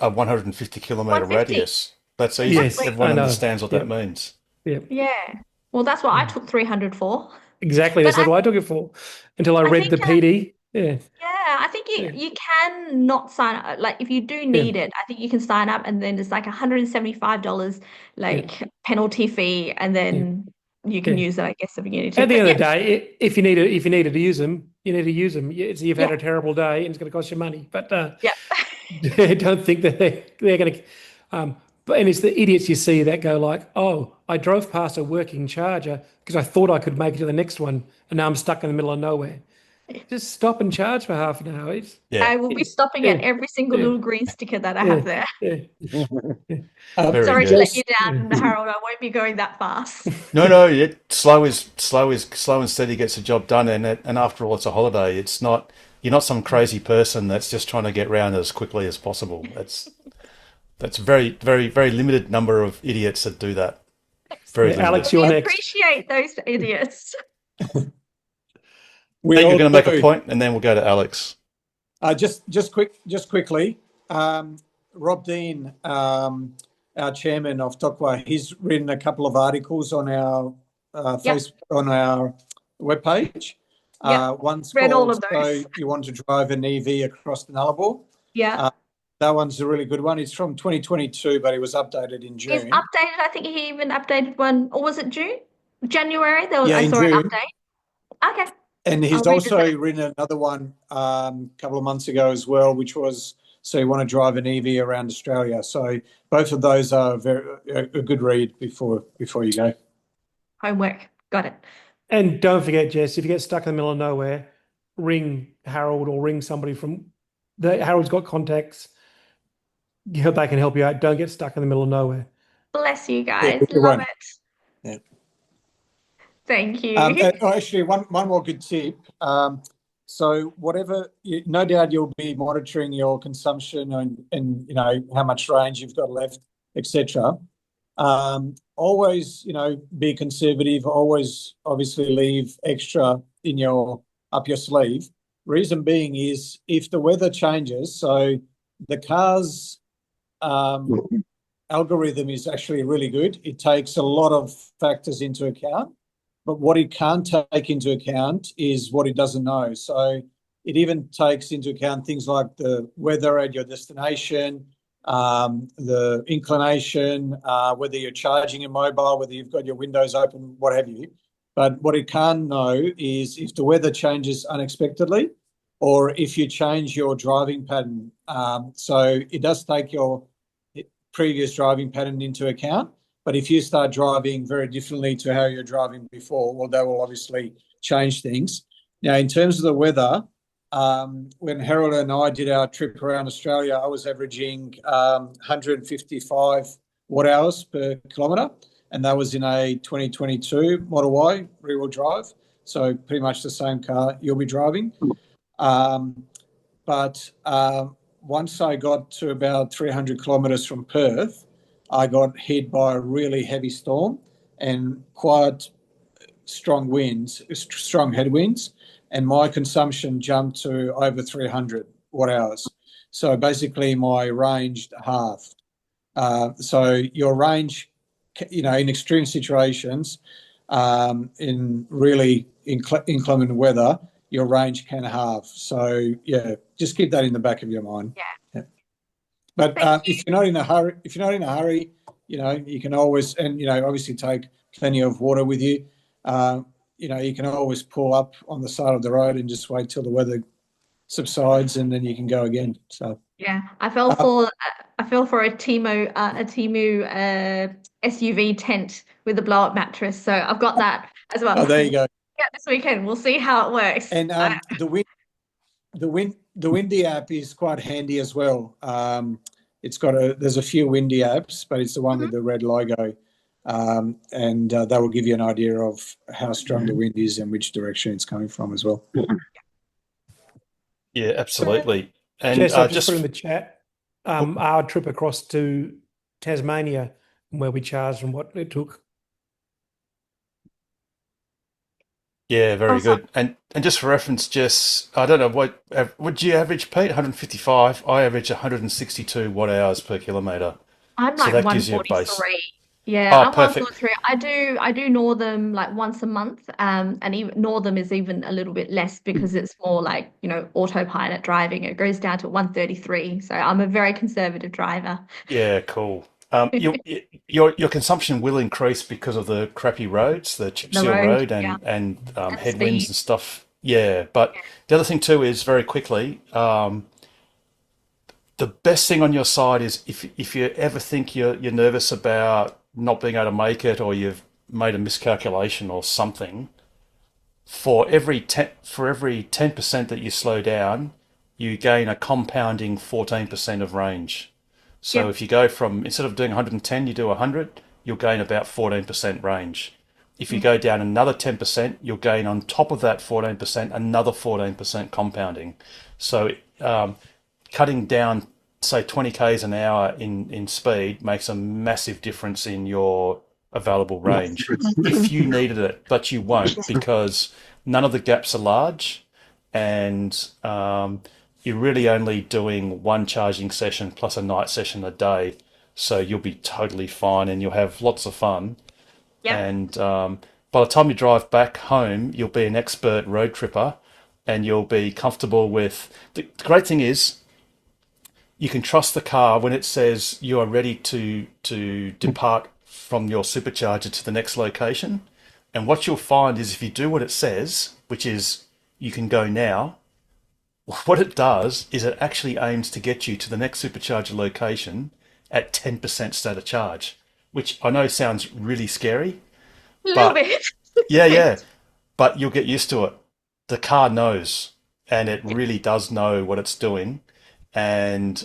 a 150 kilometer 150. radius. That's easy. Yes, Everyone I know. understands what Yep. that means. Yep. Yeah. Well, that's what I took 300 for. Exactly. But That's what I took it for until I I read the think PD. Yeah. yeah, I think Yeah. you can not sign up. Like if you do need it, I think you can sign up, and then there's like $175 like penalty fee, and then you can Yeah. use it, I guess, if you need to. At the But end of the yeah, day, if you needed to use them, you need to use them. You've had Yeah. a terrible day and it's going to cost you money. But yeah. I don't think that they're going to. And it's the idiots you see that go like, "Oh, I drove past a working charger because I thought I could make it to the next one, and now I'm stuck in the middle of nowhere." Just stop and charge for half an hour. Yeah, I will be stopping at every single little green sticker that I have there. very Sorry to good. let you down, Harold. I won't be going that fast. No, slow and steady gets the job done, and after all, it's a holiday. It's not you're not some crazy person that's just trying to get round as quickly as possible. That's very limited number of idiots that do that. Very limited. Alex, We you're next. appreciate those idiots. We You're all going to make a do. point, and then we'll go to Alex. Just quickly, Rob Dean, our chairman of TOCWA, he's written a couple of articles on our on our webpage. One's Read all called of those. "So You Want to Drive an EV Across the Nullarbor." Yeah. That one's a really good one. It's from 2022, but it was updated in June. He's updated. I think he even updated one, or was it June? January? Yeah, I in saw an June. update. Okay. And he's I'll revisit also it. written another one a couple of months ago as well, which was "So You Want to Drive an EV Around Australia." So both of those are a good read before you go. Homework. Got it. And don't forget, Jess, if you get stuck in the middle of nowhere, ring Harold or ring somebody from Harold's got contacts. They can help you out. Don't get stuck in the middle of nowhere. Bless you guys. we Love won't. it. Yeah. Thank you. Actually, one more good tip. So no doubt you'll be monitoring your consumption and how much range you've got left, etc. Always, be conservative. Always, obviously, leave extra up your sleeve. Reason being is if the weather changes, so the car's algorithm is actually really good. It takes a lot of factors into account. But what it can't take into account is what it doesn't know. So it even takes into account things like the weather at your destination, the inclination, whether you're charging your mobile, whether you've got your windows open, what have you. But what it can't know is if the weather changes unexpectedly or if you change your driving pattern. So it does take your previous driving pattern into account. But if you start driving very differently to how you're driving before, well, that will obviously change things. Now, in terms of the weather, when Harold and I did our trip around Australia, I was averaging 155 watt hours per kilometre, and that was in a 2022 Model Y rear-wheel drive, so pretty much the same car you'll be driving. But once I got to about 300 kilometres from Perth, I got hit by a really heavy storm and quite strong winds, strong headwinds, and my consumption jumped to over 300 watt hours. So basically my range halved. So your range, in extreme situations, in really inclement weather, your range can halve. So yeah, just keep that in the back of your mind. Yeah. But if you're not in a hurry, you can always, and obviously take plenty of water with you. You can always pull up on the side of the road and just wait till the weather subsides, and then you can go again. So yeah, I fell for a Temu SUV tent with a blow-up mattress, so I've got that as well. Oh, there you go. Yeah, this weekend we'll see how it works. And the Windy app is quite handy as well. There's a few Windy apps, but it's the one with the red logo, and that will give you an idea of how strong the wind is and which direction it's coming from as well. Yeah, absolutely. And Jess, I've just put in the chat our trip across to Tasmania, where we charged and what it took. Yeah, very good. And just for reference, Jess, I don't know what would you average, Pete? 155. I average 162 watt hours per kilometre. I'm So like that gives you a base. 143. Yeah, Oh, I'm perfect. 143. I do Northam like once a month, and even Northam is even a little bit less because it's more like autopilot driving. It goes down to 133. So I'm a very conservative driver. Yeah, cool. Your consumption will increase because of the crappy roads, the chip seal road, and headwinds speed. and stuff. Yeah, but the other thing too is very quickly, the best thing on your side is if you ever think you're nervous about not being able to make it or you've made a miscalculation or something, for every 10% that you slow down, you gain a compounding 14% of range. So Yep. if you go from, instead of doing 110, you do 100, you'll gain about 14% range. If you go down another 10%, you'll gain on top of that 14% another 14% compounding. So cutting down, say, 20 k's an hour in speed makes a massive difference in your available range if you needed it, but you won't because none of the gaps are large, and you're really only doing one charging session plus a night session a day, so you'll be totally fine and you'll have lots of fun. Yep. And by the time you drive back home, you'll be an expert road tripper, and you'll be comfortable with. The great thing is, you can trust the car when it says you are ready to depart from your supercharger to the next location. And what you'll find is if you do what it says, which is you can go now, what it does is it actually aims to get you to the next supercharger location at 10% state of charge, which I know sounds really scary. A little But bit. yeah, but you'll get used to it. The car knows, and it really does know what it's doing. And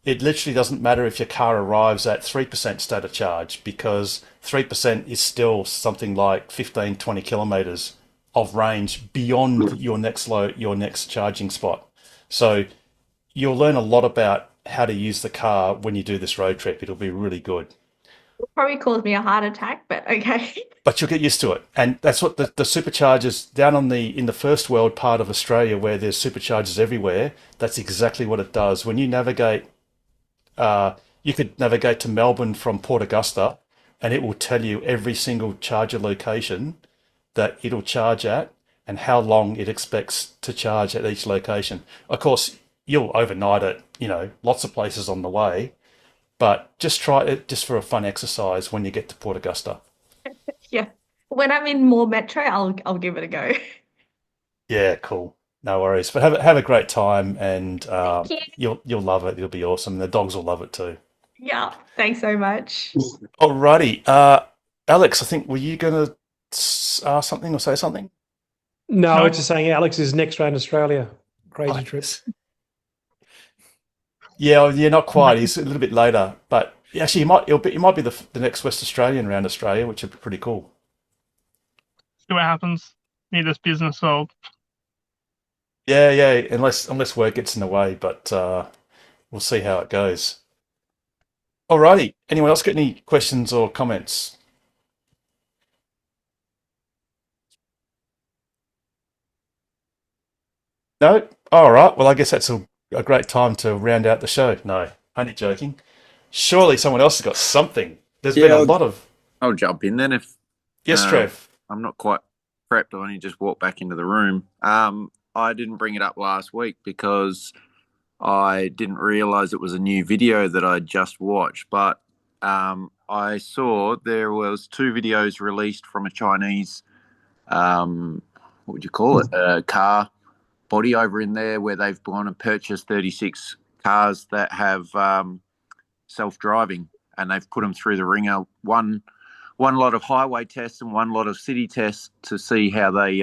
it literally doesn't matter if your car arrives at 3% state of charge, because 3% is still something like 15, 20 kilometers of range beyond your next charging spot. So you'll learn a lot about how to use the car when you do this road trip. It'll be really good. Probably caused me a heart attack, but okay. But you'll get used to it. And that's what the superchargers down in the first world part of Australia, where there's superchargers everywhere, that's exactly what it does. When you navigate, you could navigate to Melbourne from Port Augusta, and it will tell you every single charger location that it'll charge at and how long it expects to charge at each location. Of course, you'll overnight it, lots of places on the way, but just try it just for a fun exercise when you get to Port Augusta. Yeah. When I'm in more metro, I'll give it a go. Yeah, cool. No worries. But have a great time, and Thank you. you'll love it. It'll be awesome. The dogs will love it too. Yeah. Thanks so much. Alrighty. Alex, I think were you gonna ask something or say something? No, No. it's just saying Alex is next round Australia. Crazy trip. Yeah, not quite. He's a little bit later, but actually, he might be the next West Australian round Australia, which would be pretty cool. See what happens. Need this business sold. Yeah, unless work gets in the way, but we'll see how it goes. Alrighty. Anyone else got any questions or comments? No? All right. Well, I guess that's a great time to round out the show. No, only joking. Surely someone else has got something. There's been a lot of. I'll jump in then if Yes, Trev. I'm not quite prepped. I only just walked back into the room. I didn't bring it up last week because I didn't realize it was a new video that I just watched. But I saw there was 2 videos released from a Chinese, what would you call it, a car body over in there, where they've gone and purchased 36 cars that have self-driving, and they've put them through the ringer. One lot of highway tests and one lot of city tests to see how they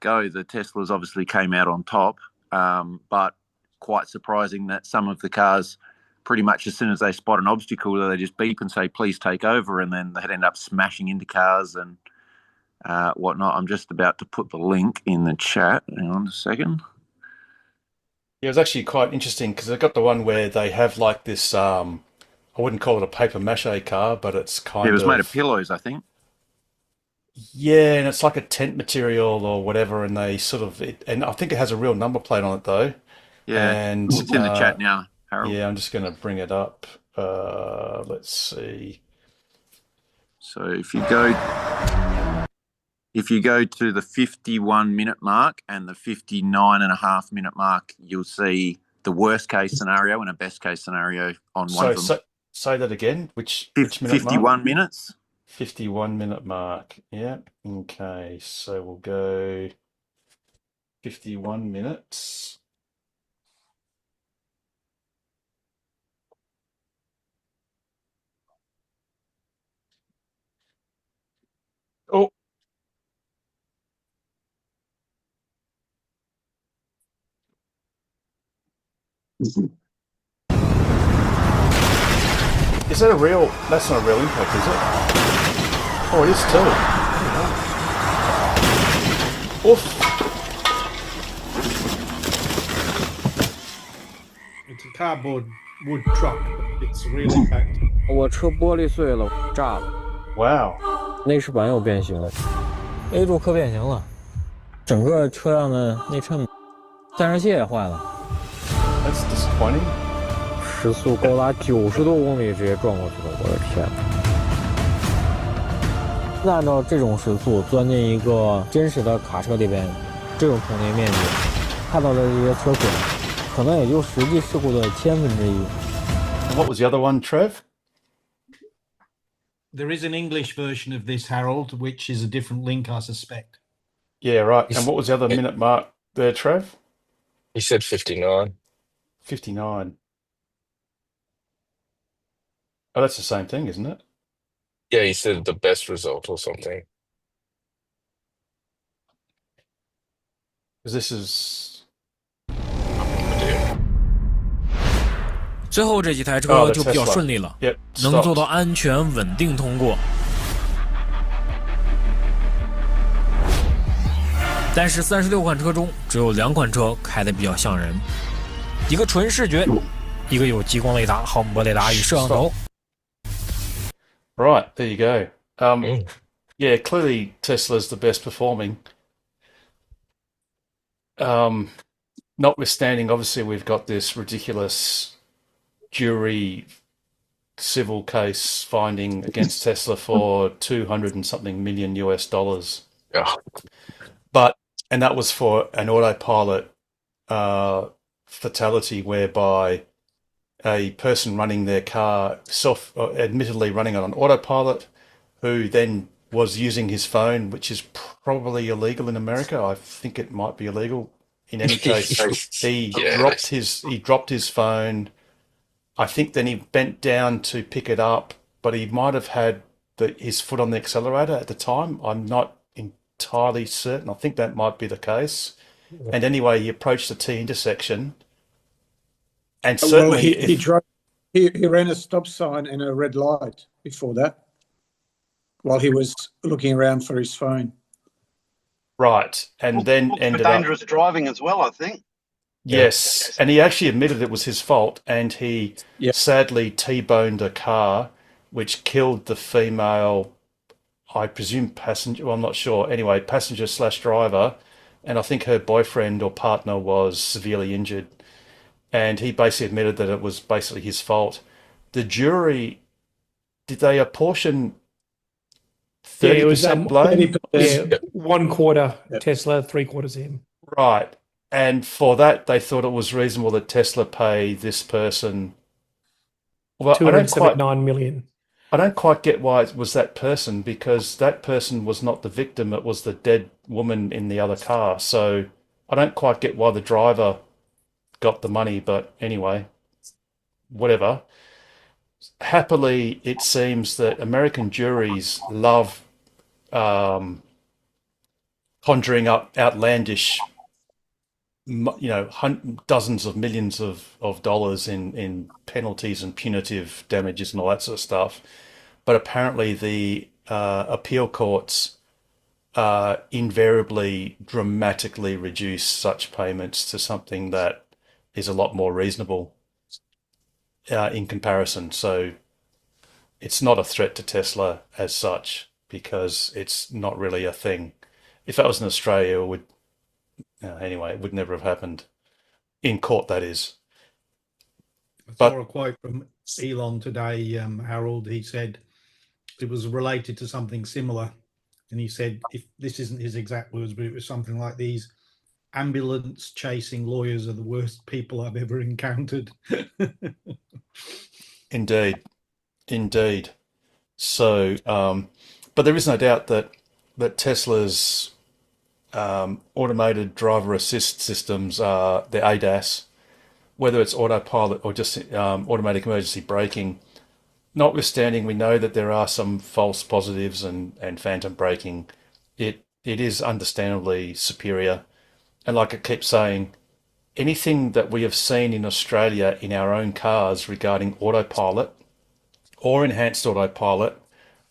go. The Teslas obviously came out on top, but quite surprising that some of the cars, pretty much as soon as they spot an obstacle, they just beep and say, please take over, and then they'd end up smashing into cars and whatnot. I'm just about to put the link in the chat. Hang on a second. Yeah, it was actually quite interesting because they've got the one where they have like this, I wouldn't call it a paper mache car, but it's kind It was of. made of pillows, I think. Yeah, and it's like a tent material or whatever, and they sort of, and I think it has a real number plate on it though. Yeah, And it's in the chat now, Harold. yeah, I'm just going to bring it up. Let's see. So if you go to the 51-minute mark and the 59.5-minute mark, you'll see the worst case scenario and a best case scenario on one of them. Say that again. Which minute mark? 51 minutes. 51-minute mark. Yeah. Okay. So we'll go 51 minutes. Oh, Is that a real? That's not a real impact, is it? Oh, it is too. Oof. It's a cardboard wood truck, but it's a real impact. 我车玻璃碎了，炸了。 Wow. 内饰板有变形了 ，A 柱可变形了，整个车上的内衬、散热器也坏了。 That's disappointing. 时速高达90多公里，直接撞过去了，我的天！按照这种时速钻进一个真实的卡车里边，这种承载面积，看到的这些车损，可能也就实际事故的1/1000。And what was the other one, Trev? There is an English version of this, Harold, which is a different link, I suspect. Yeah, right. And what was the other minute mark there, Trev? He said 59. 59. Oh, that's the same thing, isn't it? Yeah, he said the best result or something. Because this is. 最后这几台车 Oh, the 就比较 Tesla. 顺利了， Yep, 能做 stopped. 到安全稳定通过。但是36款车中只有2款车开得比较像人，一个纯视觉，一个有激光雷达、毫米波雷达与摄像头。 Right, there you go. Yeah, clearly Tesla's the best performing. Notwithstanding, obviously, we've got this ridiculous jury civil case finding against Tesla for 200 and something million US dollars. Yeah. And that was for an autopilot fatality whereby a person running their car, admittedly running on an autopilot, who then was using his phone, which is probably illegal in America. I think it might be illegal. In any case, he dropped his phone. I think then he bent down to pick it up, but he might have had his foot on the accelerator at the time. I'm not entirely certain. I think that might be the case. And anyway, he approached the T intersection, and certainly he ran a stop sign and a red light before that, while he was looking around for his phone. Right, and then ended up dangerous driving as well, I think. Yes, and he actually admitted it was his fault, and he sadly T-boned a car, which killed the female, I presume passenger. Well, I'm not sure. Anyway, passenger / driver, and I think her boyfriend or partner was severely injured. And he basically admitted that it was basically his fault. The jury, did they apportion 30% blame? Yeah, 1/4 Tesla, 3/4 him. Right. And for that, they thought it was reasonable that Tesla pay this person. Well, 279 million. I don't quite get why it was that person, because that person was not the victim. It was the dead woman in the other car. So I don't quite get why the driver got the money. But anyway, whatever. Happily, it seems that American juries love conjuring up outlandish, dozens of millions of dollars in penalties and punitive damages and all that sort of stuff. But apparently the appeal courts invariably dramatically reduce such payments to something that is a lot more reasonable in comparison. So it's not a threat to Tesla as such, because it's not really a thing. If that was in Australia, it would anyway, it would never have happened in court, that is. I saw a quote from Elon today, Harold. He said it was related to something similar. And he said, if this isn't his exact words, but it was something like these: ambulance chasing lawyers are the worst people I've ever encountered. Indeed. So, but there is no doubt that Tesla's automated driver assist systems are the ADAS, whether it's autopilot or just automatic emergency braking. Notwithstanding, we know that there are some false positives and phantom braking. It is understandably superior. And like I keep saying, anything that we have seen in Australia in our own cars regarding autopilot or enhanced autopilot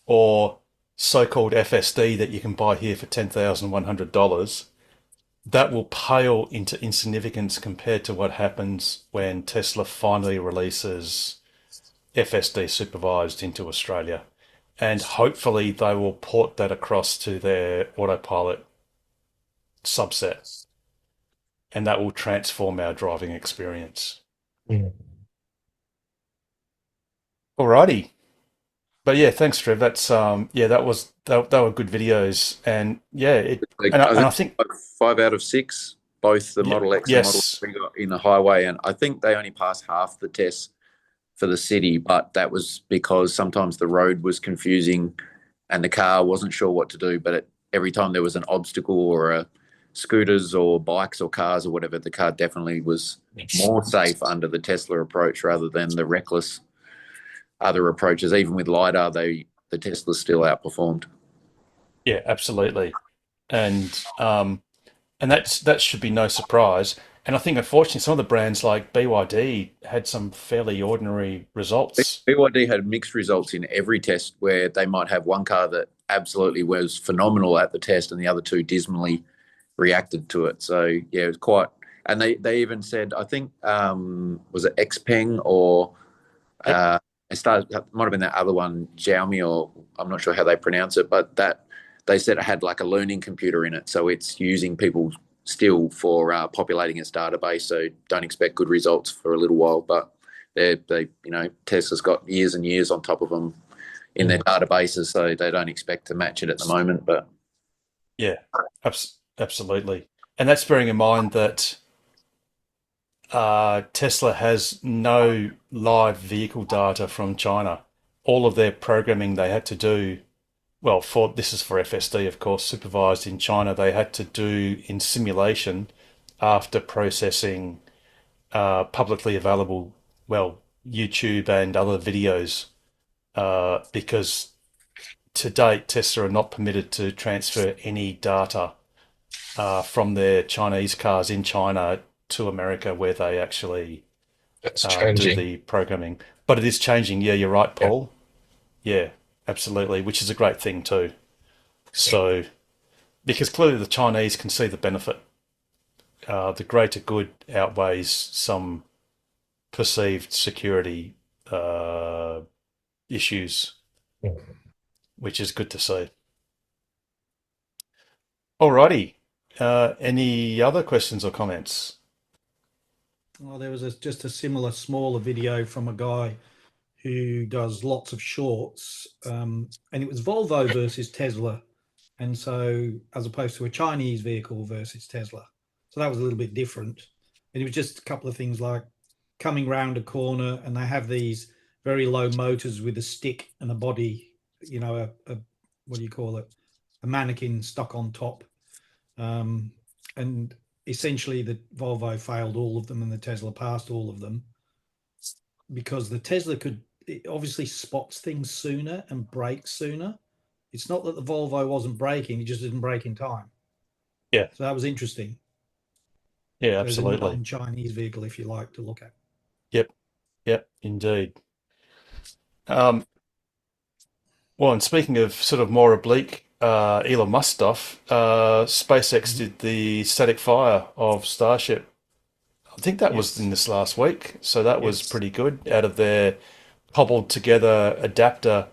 or so-called FSD that you can buy here for $10,100, that will pale into insignificance compared to what happens when Tesla finally releases FSD supervised into Australia. And hopefully they will port that across to their autopilot subset. And that will transform our driving experience. Alrighty. But yeah, thanks, Trev. That's that were good videos. And yeah, I think 5 out of 6, both the Model X and Model 3 got in the highway, and I think they only passed half the tests for the city, but that was because sometimes the road was confusing and the car wasn't sure what to do. But every time there was an obstacle or scooters or bikes or cars or whatever, the car definitely was more safe under the Tesla approach rather than the reckless other approaches. Even with LiDAR, the Tesla still outperformed. Yeah, absolutely. And that should be no surprise. And I think, unfortunately, some of the brands like BYD had some fairly ordinary results. BYD had mixed results in every test, where they might have one car that absolutely was phenomenal at the test and the other two dismally reacted to it. So, yeah, it was quite... And they even said, I think, was it Xpeng or... it might have been that other one, Xiaomi, or I'm not sure how they pronounce it, but that they said it had like a learning computer in it. So it's using people still for populating its database. So don't expect good results for a little while, but Tesla's got years and years on top of them in their databases, so they don't expect to match it at the moment. But yeah, absolutely. And that's bearing in mind that Tesla has no live vehicle data from China. All of their programming they had to do, this is for FSD, of course, supervised in China, they had to do in simulation after processing publicly available, YouTube and other videos, because to date, Tesla are not permitted to transfer any data from their Chinese cars in China to America, where they actually do the programming. But it is changing. Yeah, you're right, Paul. Yeah, absolutely, which is a great thing too. So, because clearly the Chinese can see the benefit. The greater good outweighs some perceived security issues, which is good to see. Alrighty. Any other questions or comments? Well, there was just a similar smaller video from a guy who does lots of shorts, and it was Volvo versus Tesla, and so as opposed to a Chinese vehicle versus Tesla. So that was a little bit different. And it was just a couple of things like coming round a corner, and they have these very low motors with a stick and a body, a what do you call it? A mannequin stuck on top. And essentially the Volvo failed all of them and the Tesla passed all of them, because the Tesla it obviously spots things sooner and brakes sooner. It's not that the Volvo wasn't braking, it just didn't brake in time. Yeah. So that was interesting. Yeah, absolutely. There's a Chinese vehicle, if you like, to look at. Yep, indeed. And speaking of sort of more oblique Elon Musk stuff, SpaceX did the static fire of Starship. I think that was in this last week, so that was pretty good, out of their cobbled together adapter,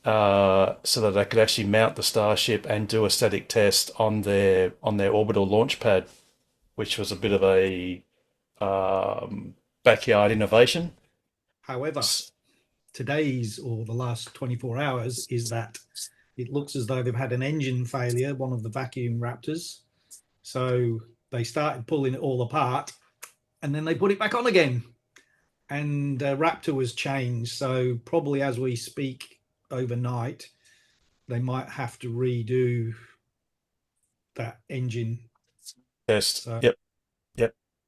so that they could actually mount the Starship and do a static test on their orbital launch pad, which was a bit of a backyard innovation. However, today's, or the last 24 hours, is that it looks as though they've had an engine failure, one of the vacuum Raptors. So they started pulling it all apart, and then they put it back on again. And Raptor was changed. So probably as we speak overnight, they might have to redo that engine test. So Yep.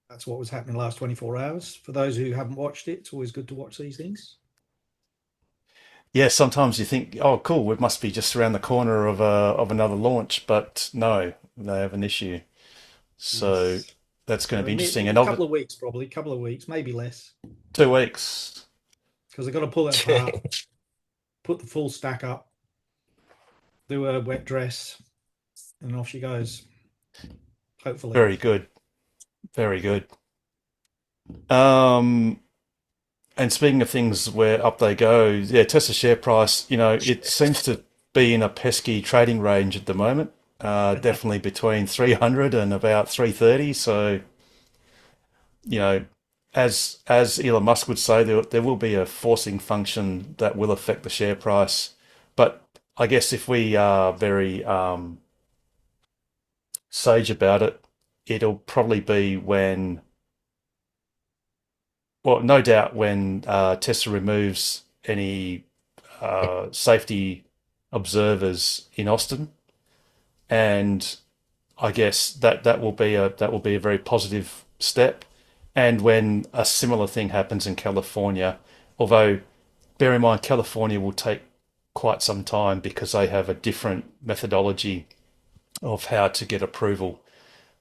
That's what was happening the last 24 hours. For those who haven't watched it, it's always good to watch these things. Yeah, sometimes you think, oh, cool, it must be just around the corner of another launch, but no, they have an issue. So that's going to be interesting. A And couple of weeks, probably, couple of weeks, maybe less. 2 weeks. Because I've got to pull it apart, put the full stack up, do a wet dress, and off she goes. Hopefully. Very good. Very good. And speaking of things where up they go, yeah, Tesla share price, it seems to be in a pesky trading range at the moment. Definitely between 300 and about 330. So, as Elon Musk would say, there will be a forcing function that will affect the share price. But I guess if we are very sage about it, it'll probably be when, well, no doubt when Tesla removes any safety observers in Austin, and I guess that will be a very positive step. And when a similar thing happens in California, although bear in mind California will take quite some time because they have a different methodology of how to get approval.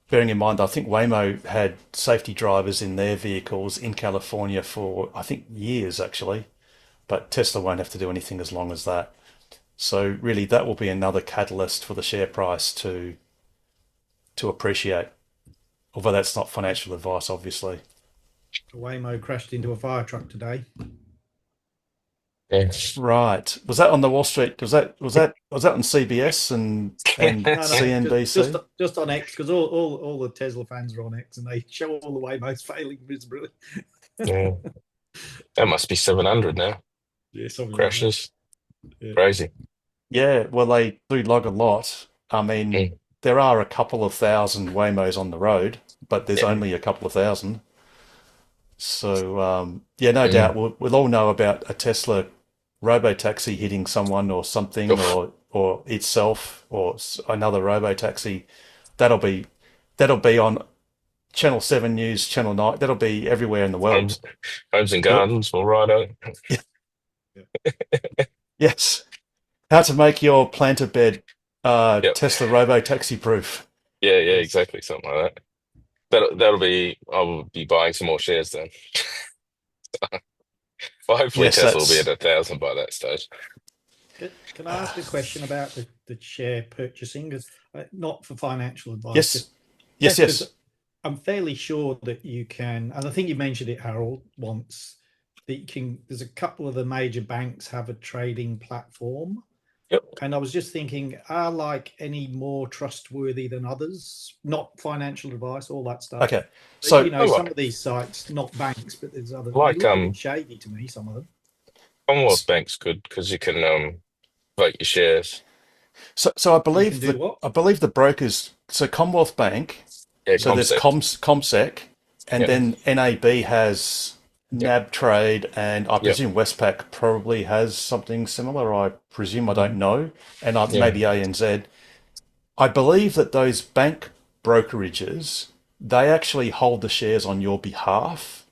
Bearing in mind, I think Waymo had safety drivers in their vehicles in California for, I think, years actually, but Tesla won't have to do anything as long as that. So really, that will be another catalyst for the share price to appreciate. Although that's not financial advice, obviously. Waymo crashed into a fire truck today. Yes. Right. Was that on the Wall Street? Was that on CBS and No, CNBC? just on X, because all the Tesla fans are on X, and they show all the Waymos failing miserably. Yeah. That must be 700 now. Yeah, something Crashes. Like that. Yeah. Crazy. Yeah, well, they do log a lot. I mean, there are a couple of thousand Waymos on the road, but there's only a couple of thousand. So, yeah, no doubt we'll all know about a Tesla robotaxi hitting someone or something, or itself, or another robotaxi. That'll be on Channel 7 News, Channel 9. That'll be everywhere in the world. Homes and Gardens will ride out. Yes. How to make your planter bed Tesla robotaxi proof. Yeah, exactly, something like that. That'll be. I will be buying some more shares then. Well, hopefully Yes, Tesla will be at 1,000 by that stage. Can I ask a question about the share purchasing? Not for financial advice. Yes. I'm fairly sure that you can, and I think you mentioned it, Harold, once, that you can. There's a couple of the major banks have a trading platform. Yep. And I was just thinking, are like any more trustworthy than others? Not financial advice, all that stuff. Okay. So some of these sites, not banks, but there's others. Like, they look a bit shady to me, some of them. Commonwealth Bank's good because you can vote your shares. So I believe the brokers. So Commonwealth Bank. Yeah, so there's CommSec, and then NAB has NAB Trade, and I presume Westpac probably has something similar. I presume, I don't know, and maybe ANZ. I believe that those bank brokerages, they actually hold the shares on your behalf,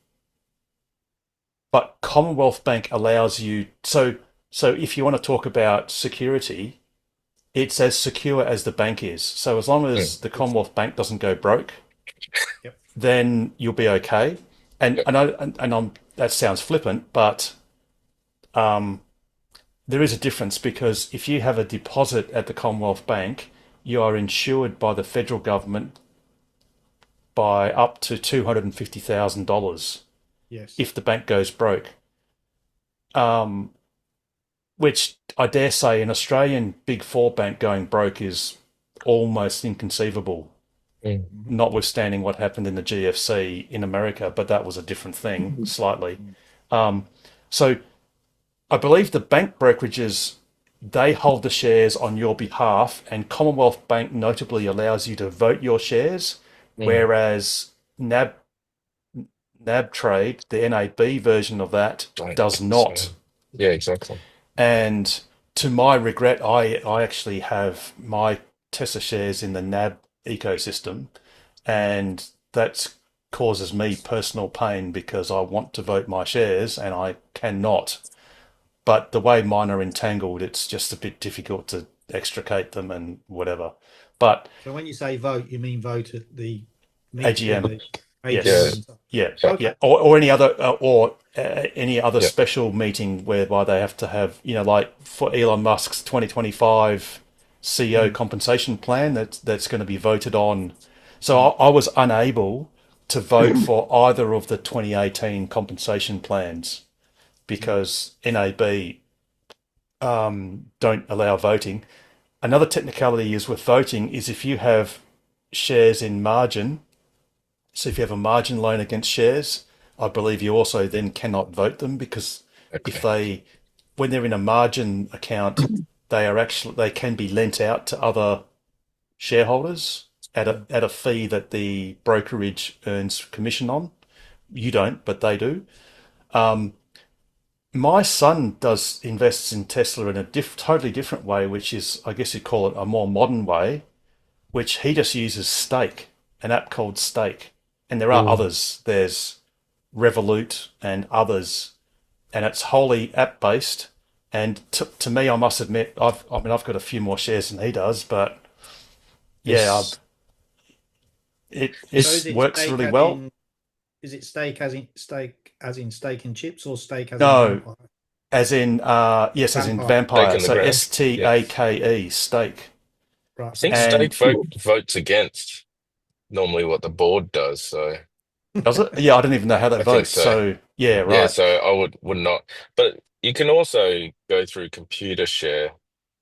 but Commonwealth Bank allows you. So if you want to talk about security, it's as secure as the bank is. So as long as the Commonwealth Bank doesn't go broke, then you'll be okay. And that sounds flippant, but there is a difference, because if you have a deposit at the Commonwealth Bank, you are insured by the federal government by up to $250,000 if the bank goes broke. Which I dare say an Australian Big Four bank going broke is almost inconceivable, notwithstanding what happened in the GFC in America, but that was a different thing slightly. So I believe the bank brokerages, they hold the shares on your behalf, and Commonwealth Bank notably allows you to vote your shares, whereas NAB Trade, the NAB version of that, does not. Yeah, exactly. And to my regret, I actually have my Tesla shares in the NAB ecosystem, and that causes me personal pain because I want to vote my shares and I cannot. But the way mine are entangled, it's just a bit difficult to extricate them and whatever. But so when you say vote, you mean vote at the AGM. AGM. Yes. Yeah. Okay. Yeah. Or any other special meeting whereby they have to have, like for Elon Musk's 2025 CEO compensation plan that's going to be voted on. So I was unable to vote for either of the 2018 compensation plans because NAB don't allow voting. Another technicality is with voting is if you have shares in margin, so if you have a margin loan against shares, I believe you also then cannot vote them because when they're in a margin account, they can be lent out to other shareholders at a fee that the brokerage earns commission on. You don't, but they do. My son invests in Tesla in a totally different way, which is, I guess you'd call it a more modern way, which he just uses Stake, an app called Stake. And there are others. There's Revolut and others, and it's wholly app-based. And to me, I must admit, I've got a few more shares than he does, but it works really well. Is it stake as in steak and chips, or stake as in vampire? As in as in vampire. So STAKE, Stake. Right. I think Stake votes against normally what the board does. So does it? Yeah, I don't even know how they vote. So yeah, right. Yeah, so I would not. But you can also go through computer share,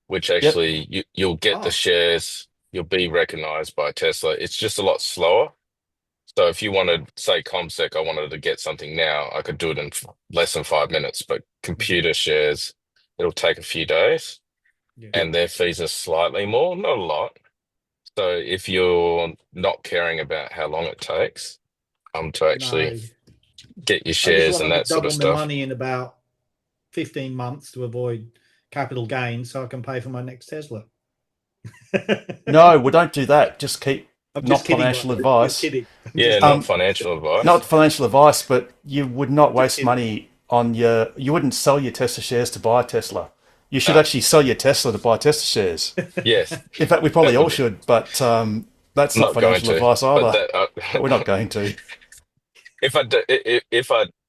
which actually you'll get the shares. You'll be recognized by Tesla. It's just a lot slower. So if you wanted, say, ComSec, I wanted to get something now, I could do it in less than 5 minutes. But computer shares, it'll take a few days, and their fees are slightly more, not a lot. So if you're not caring about how long it takes to actually get your shares and that sort of stuff, double my money in about 15 months to avoid capital gains, so I can pay for my next Tesla. No, we don't do that. Just keep. Not financial advice. Yeah, not financial advice. Not financial advice, but you would not waste money on you wouldn't sell your Tesla shares to buy a Tesla. You should actually sell your Tesla to buy Tesla shares. Yes. In fact, we probably all should, but that's not financial advice either. But we're not going to. If I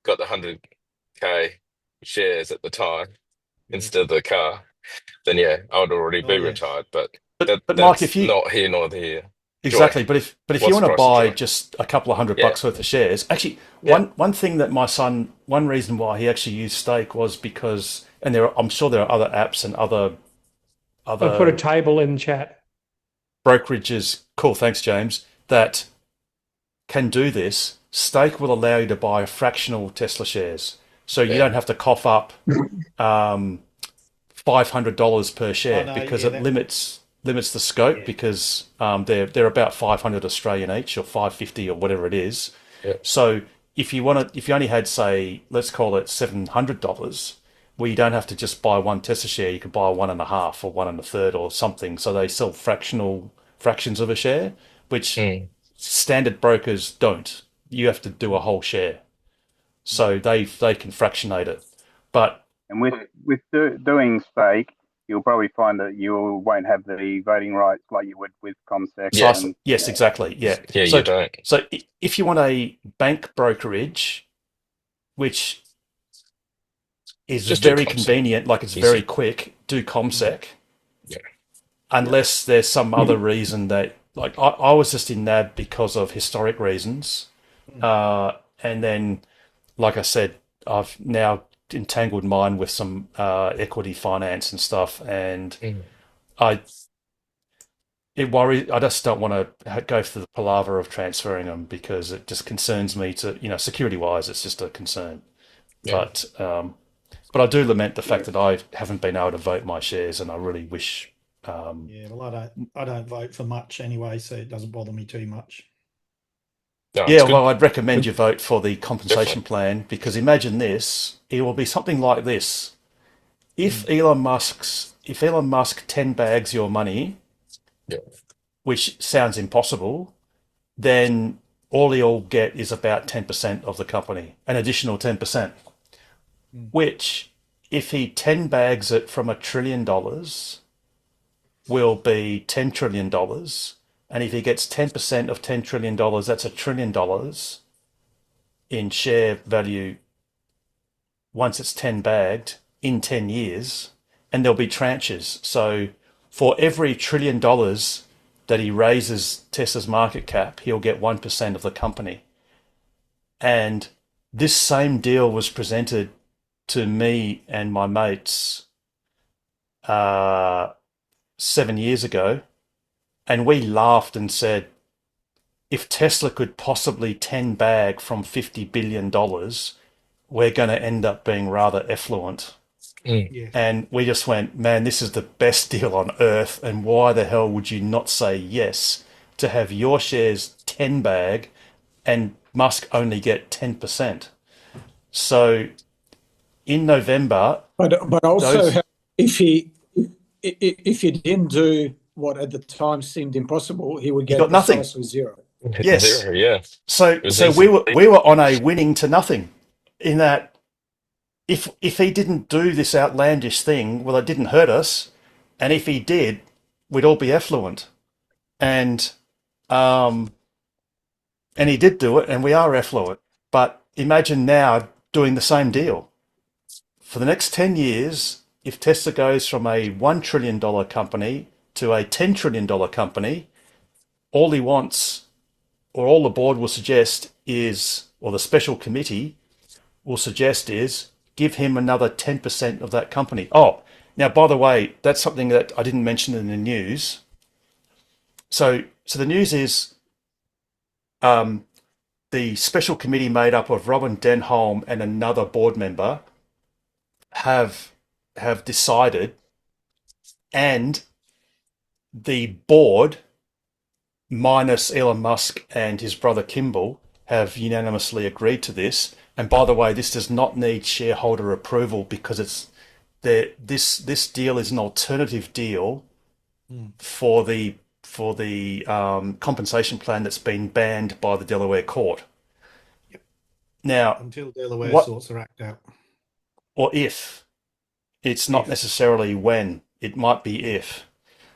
got the 100k shares at the time instead of the car, then I would already be retired. But that's Mike, if you not here nor there. Exactly, but if you want to buy just a couple of $100 worth of shares, actually, one thing that one reason why he actually used Stake was because, and I'm sure there are other apps and other. I'll put a table in chat. Brokerages, cool, thanks, James, that can do this. Stake will allow you to buy fractional Tesla shares, so you don't have to cough up $500 per share because it limits the scope because they're about 500 Australian each or 550 or whatever it is. So if you only had, say, let's call it $700, well, you don't have to just buy one Tesla share. You could buy 1.5 or 1 1/3 or something. So they sell fractions of a share, which standard brokers don't. You have to do a whole share. So they can fractionate it, and with doing Stake, you'll probably find that you won't have the voting rights like you would with ComSec. Yes, exactly. Yeah. You don't. So if you want a bank brokerage, which is just very convenient, like it's very quick, do ComSec. Yeah. Unless there's some other reason that, like I was just in NAB because of historic reasons. And then, like I said, I've now entangled mine with some equity finance and stuff, and it worries. I just don't want to go through the palaver of transferring them because it just concerns me to, security wise, it's just a concern. But I do lament the fact that I haven't been able to vote my shares, and I really wish. Well, I don't vote for much anyway, so it doesn't bother me too much. No, well, I'd recommend you vote for the compensation plan because imagine this: it will be something like this. If Elon Musk 10 bags your money, which sounds impossible, then all he'll get is about 10% of the company, an additional 10%. Which, if he 10 bags it from $1 trillion, will be $10 trillion, And if he gets 10% of $10 trillion, that's $1 trillion in share value once it's 10 bagged in 10 years. And there'll be tranches. So for every $1 trillion that he raises Tesla's market cap, he'll get 1% of the company. And this same deal was presented to me and my mates 7 years ago, and we laughed and said, if Tesla could possibly 10 bag from $50 billion, we're going to end up being rather effluent. Yeah. And we just went, man, this is the best deal on earth, and why the hell would you not say yes to have your shares 10 bag and Musk only get 10%? So in November, but also if he didn't do what at the time seemed impossible, he would get nothing. precisely zero. Yes. Zero, yeah. So we were on a winning to nothing, in that if he didn't do this outlandish thing, well, it didn't hurt us, and if he did, we'd all be effluent. And he did do it, and we are effluent. But imagine now doing the same deal. For the next 10 years, if Tesla goes from a $1 trillion company to a $10 trillion company, all he wants, or all the board will suggest is, or the special committee will suggest is, give him another 10% of that company. Oh, now, by the way, that's something that I didn't mention in the news. So the news is the special committee made up of Robin Denholm and another board member have decided, and the board, minus Elon Musk and his brother Kimball, have unanimously agreed to this. And by the way, this does not need shareholder approval, because this deal is an alternative deal for the compensation plan that's been banned by the Delaware court. Yep. Now, until Delaware sorts their act out, or if it's not necessarily when, it might be if.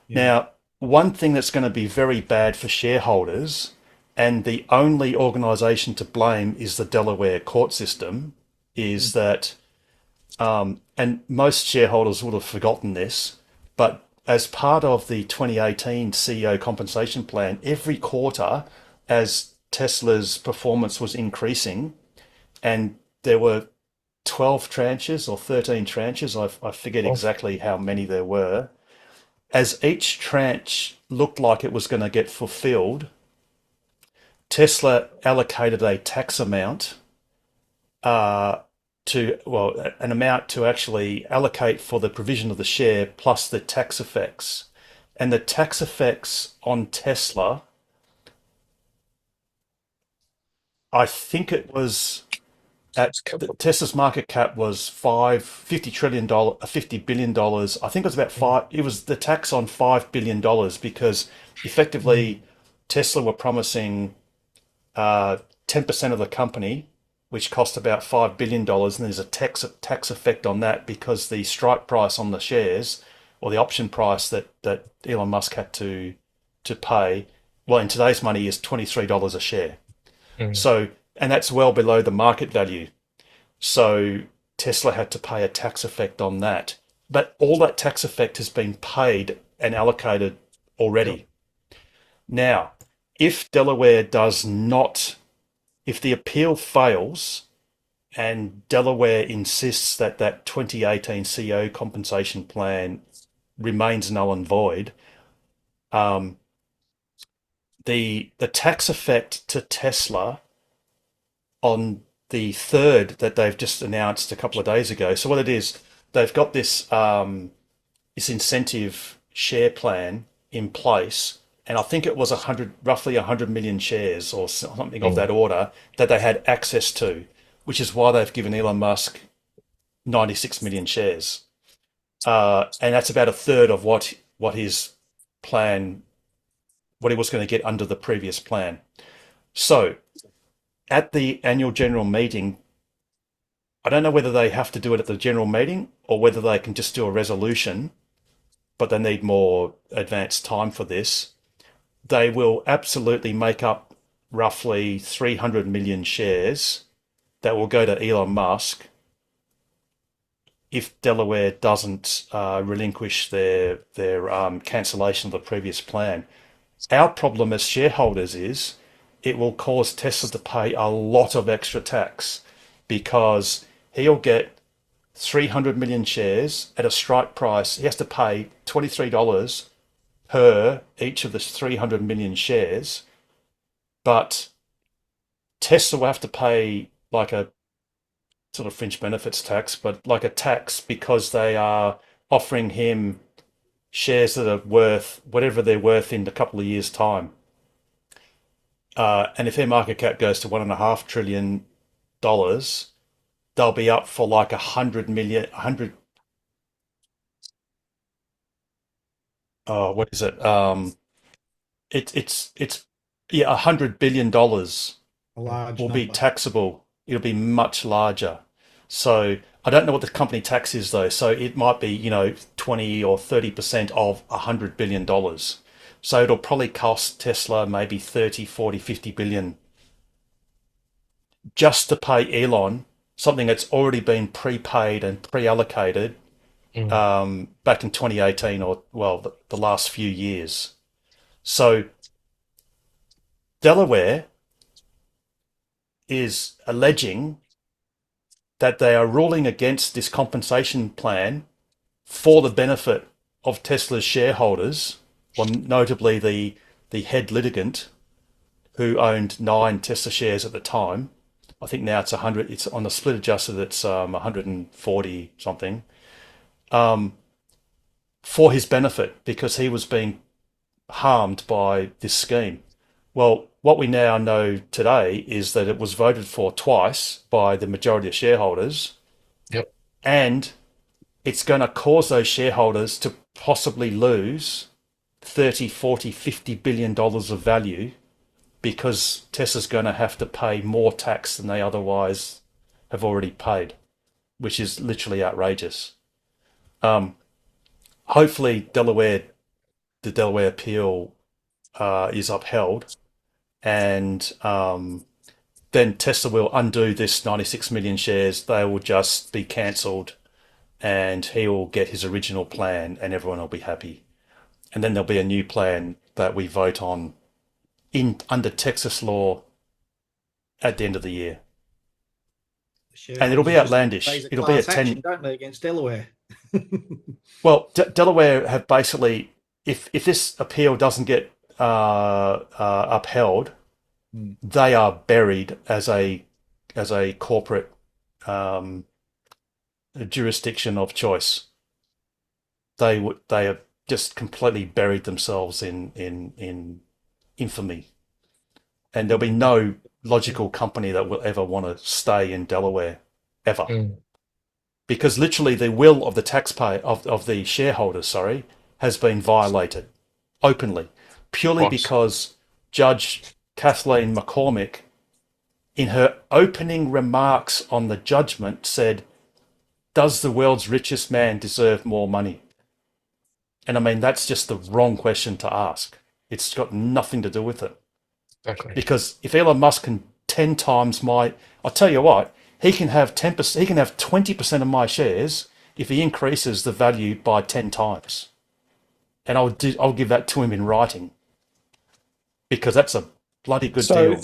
Yeah. Now, one thing that's going to be very bad for shareholders, and the only organisation to blame is the Delaware court system, is that, and most shareholders would have forgotten this, but as part of the 2018 CEO compensation plan, every quarter, as Tesla's performance was increasing, and there were 12 tranches or 13 tranches, I forget exactly how many there were, as each tranche looked like it was going to get fulfilled, Tesla allocated a tax amount an amount to actually allocate for the provision of the share plus the tax effects. And the tax effects on Tesla, I think it was Tesla's market cap was $50 billion. I think it was about it was the tax on $5 billion, because effectively Tesla were promising 10% of the company, which cost about $5 billion, and there's a tax effect on that, because the strike price on the shares, or the option price that Elon Musk had to pay, well, in today's money is $23 a share. So, and that's well below the market value. So Tesla had to pay a tax effect on that. But all that tax effect has been paid and allocated already. Now, if Delaware does not, if the appeal fails and Delaware insists that 2018 CEO compensation plan remains null and void, the tax effect to Tesla on the third that they've just announced a couple of days ago. So what it is, they've got this incentive share plan in place, and I think it was roughly 100 million shares or something of that order that they had access to, which is why they've given Elon Musk 96 million shares. And that's about a third of what his plan, what he was going to get under the previous plan. So at the annual general meeting, I don't know whether they have to do it at the general meeting or whether they can just do a resolution, but they need more advanced time for this. they will absolutely make up roughly 300 million shares that will go to Elon Musk if Delaware doesn't relinquish their cancellation of the previous plan. Our problem as shareholders is it will cause Tesla to pay a lot of extra tax because he'll get 300 million shares at a strike price. He has to pay $23 per each of the 300 million shares, but Tesla will have to pay like a sort of fringe benefits tax, but like a tax because they are offering him shares that are worth whatever they're worth in a couple of years' time. And if their market cap goes to $1.5 trillion, they'll be up for like 100 million, 100. What is it? It's yeah, $100 billion will be taxable. It'll be much larger. So I don't know what the company tax is though. So it might be, 20 or 30% of $100 billion. So it'll probably cost Tesla maybe 30, 40, 50 billion just to pay Elon something that's already been prepaid and pre-allocated back in 2018 or, well, the last few years. So Delaware is alleging that they are ruling against this compensation plan for the benefit of Tesla's shareholders, well, notably the head litigant who owned 9 Tesla shares at the time. I think now it's 100. It's on the split adjusted. It's 140 something. For his benefit because he was being harmed by this scheme. Well, what we now know today is that it was voted for twice by the majority of shareholders. Yep. And it's going to cause those shareholders to possibly lose 30, 40, 50 billion dollars of value because Tesla's going to have to pay more tax than they otherwise have already paid, which is literally outrageous. Hopefully the Delaware appeal is upheld, and then Tesla will undo this 96 million shares. They will just be cancelled, and he will get his original plan, and everyone will be happy. And then there'll be a new plan that we vote on under Texas law at the end of the year. And it'll be outlandish. It'll be at 10. Don't they, against Delaware? Well, Delaware have basically, if this appeal doesn't get upheld, they are buried as a corporate jurisdiction of choice. They have just completely buried themselves in infamy, and there'll be no logical company that will ever want to stay in Delaware ever. Because literally the will of the taxpayer, of the shareholders, has been violated openly, purely because Judge Kathleen McCormick, in her opening remarks on the judgment, said, "Does the world's richest man deserve more money?" And I mean, that's just the wrong question to ask. It's got nothing to do with it. Exactly. Because if Elon Musk can 10 times I'll tell you what, he can have 10%, he can have 20% of my shares if he increases the value by 10 times. And I'll give that to him in writing, because that's a bloody good deal.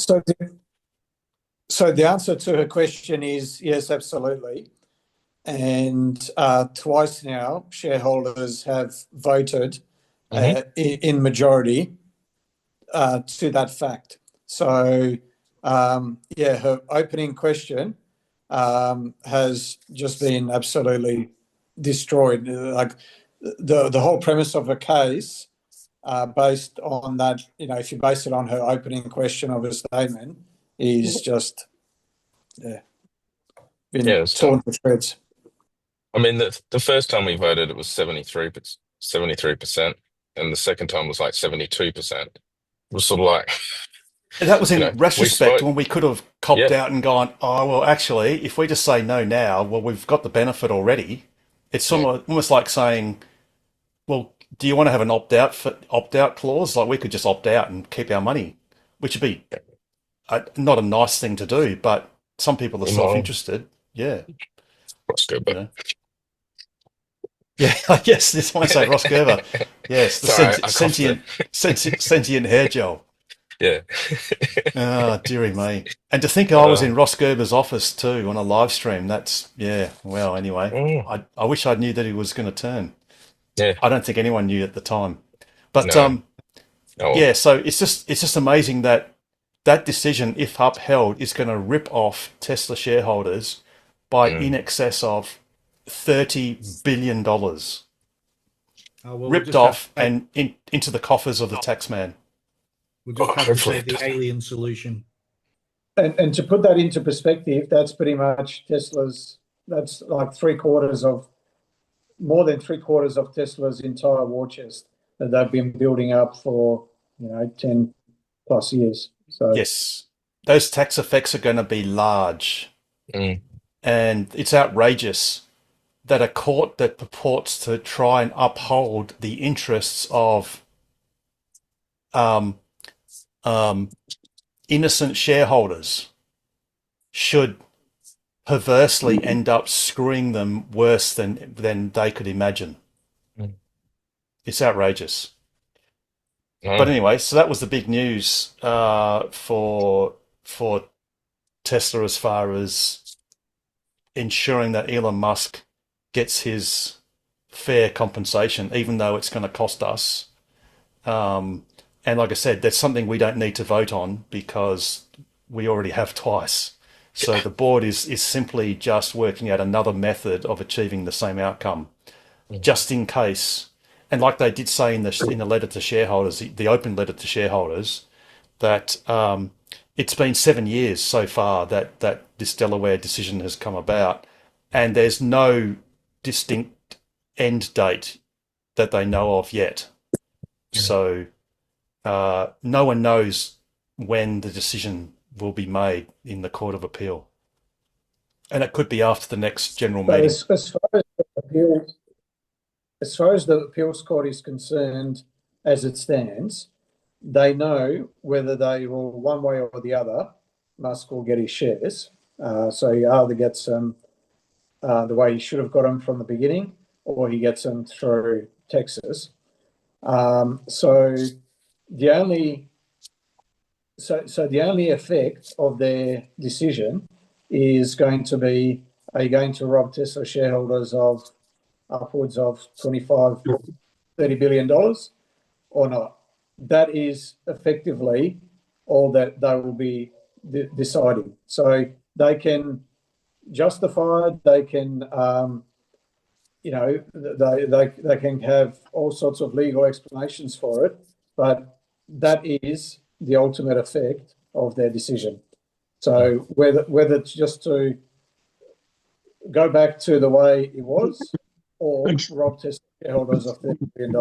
So the answer to her question is yes, absolutely. And twice now, shareholders have voted in majority to that fact. So, her opening question has just been absolutely destroyed. Like the whole premise of her case, based on that, if you base it on her opening question of a statement, is just been torn to shreds. I mean, the first time we voted, it was 73%, and the second time was like 72%. It was sort of like... And that was in retrospect, when we could have copped out and gone, oh, well, actually, if we just say no now, well, we've got the benefit already. It's almost like saying, Well, do you want to have an opt out clause? Like we could just opt out and keep our money, which would be not a nice thing to do, but some people are self-interested. Yeah, Ross Gerber. you know. Yeah, yes, this might say Ross Gerber. Yes, the Sorry, I sentient hair gel. Yeah. Ah, dearie me. And to think I was in Ross Gerber's office too on a live stream. That's, yeah, well, anyway. I wish I knew that he was going to turn. Yeah. I don't think anyone knew at the time. But No. yeah, so it's just amazing that that decision, if upheld, is going to rip off Tesla shareholders by in excess of $30 billion. Ripped off and into the coffers of the taxman. We'll just have to say the alien solution. And to put that into perspective, that's pretty much Tesla's, that's like more than three quarters of Tesla's entire war chest that they've been building up for, 10 plus years. So yes, those tax effects are going to be large. Mm. And it's outrageous that a court that purports to try and uphold the interests of innocent shareholders should perversely end up screwing them worse than they could imagine. Mm. It's outrageous. Mm. But anyway, so that was the big news for Tesla as far as ensuring that Elon Musk gets his fair compensation, even though it's going to cost us. And like I said, that's something we don't need to vote on because we already have twice. So the board is simply just working out another method of achieving the same outcome, just in case. And like they did say in the letter to shareholders, the open letter to shareholders, that it's been 7 years so far that this Delaware decision has come about, and there's no distinct end date that they know of yet. So no one knows when the decision will be made in the Court of Appeal. And it could be after the next general meeting. As far as the appeals court is concerned, as it stands, they know whether they will, one way or the other, Musk will get his shares. So he either gets them the way he should have got them from the beginning, or he gets them through Texas. So the only effect of their decision is going to be, are you going to rob Tesla shareholders of upwards of $25, $30 billion or not? That is effectively all that they will be deciding. So they can justify it, they can, they can have all sorts of legal explanations for it, but that is the ultimate effect of their decision. So whether it's just to go back to the way it was or rob Tesla shareholders of $30 billion.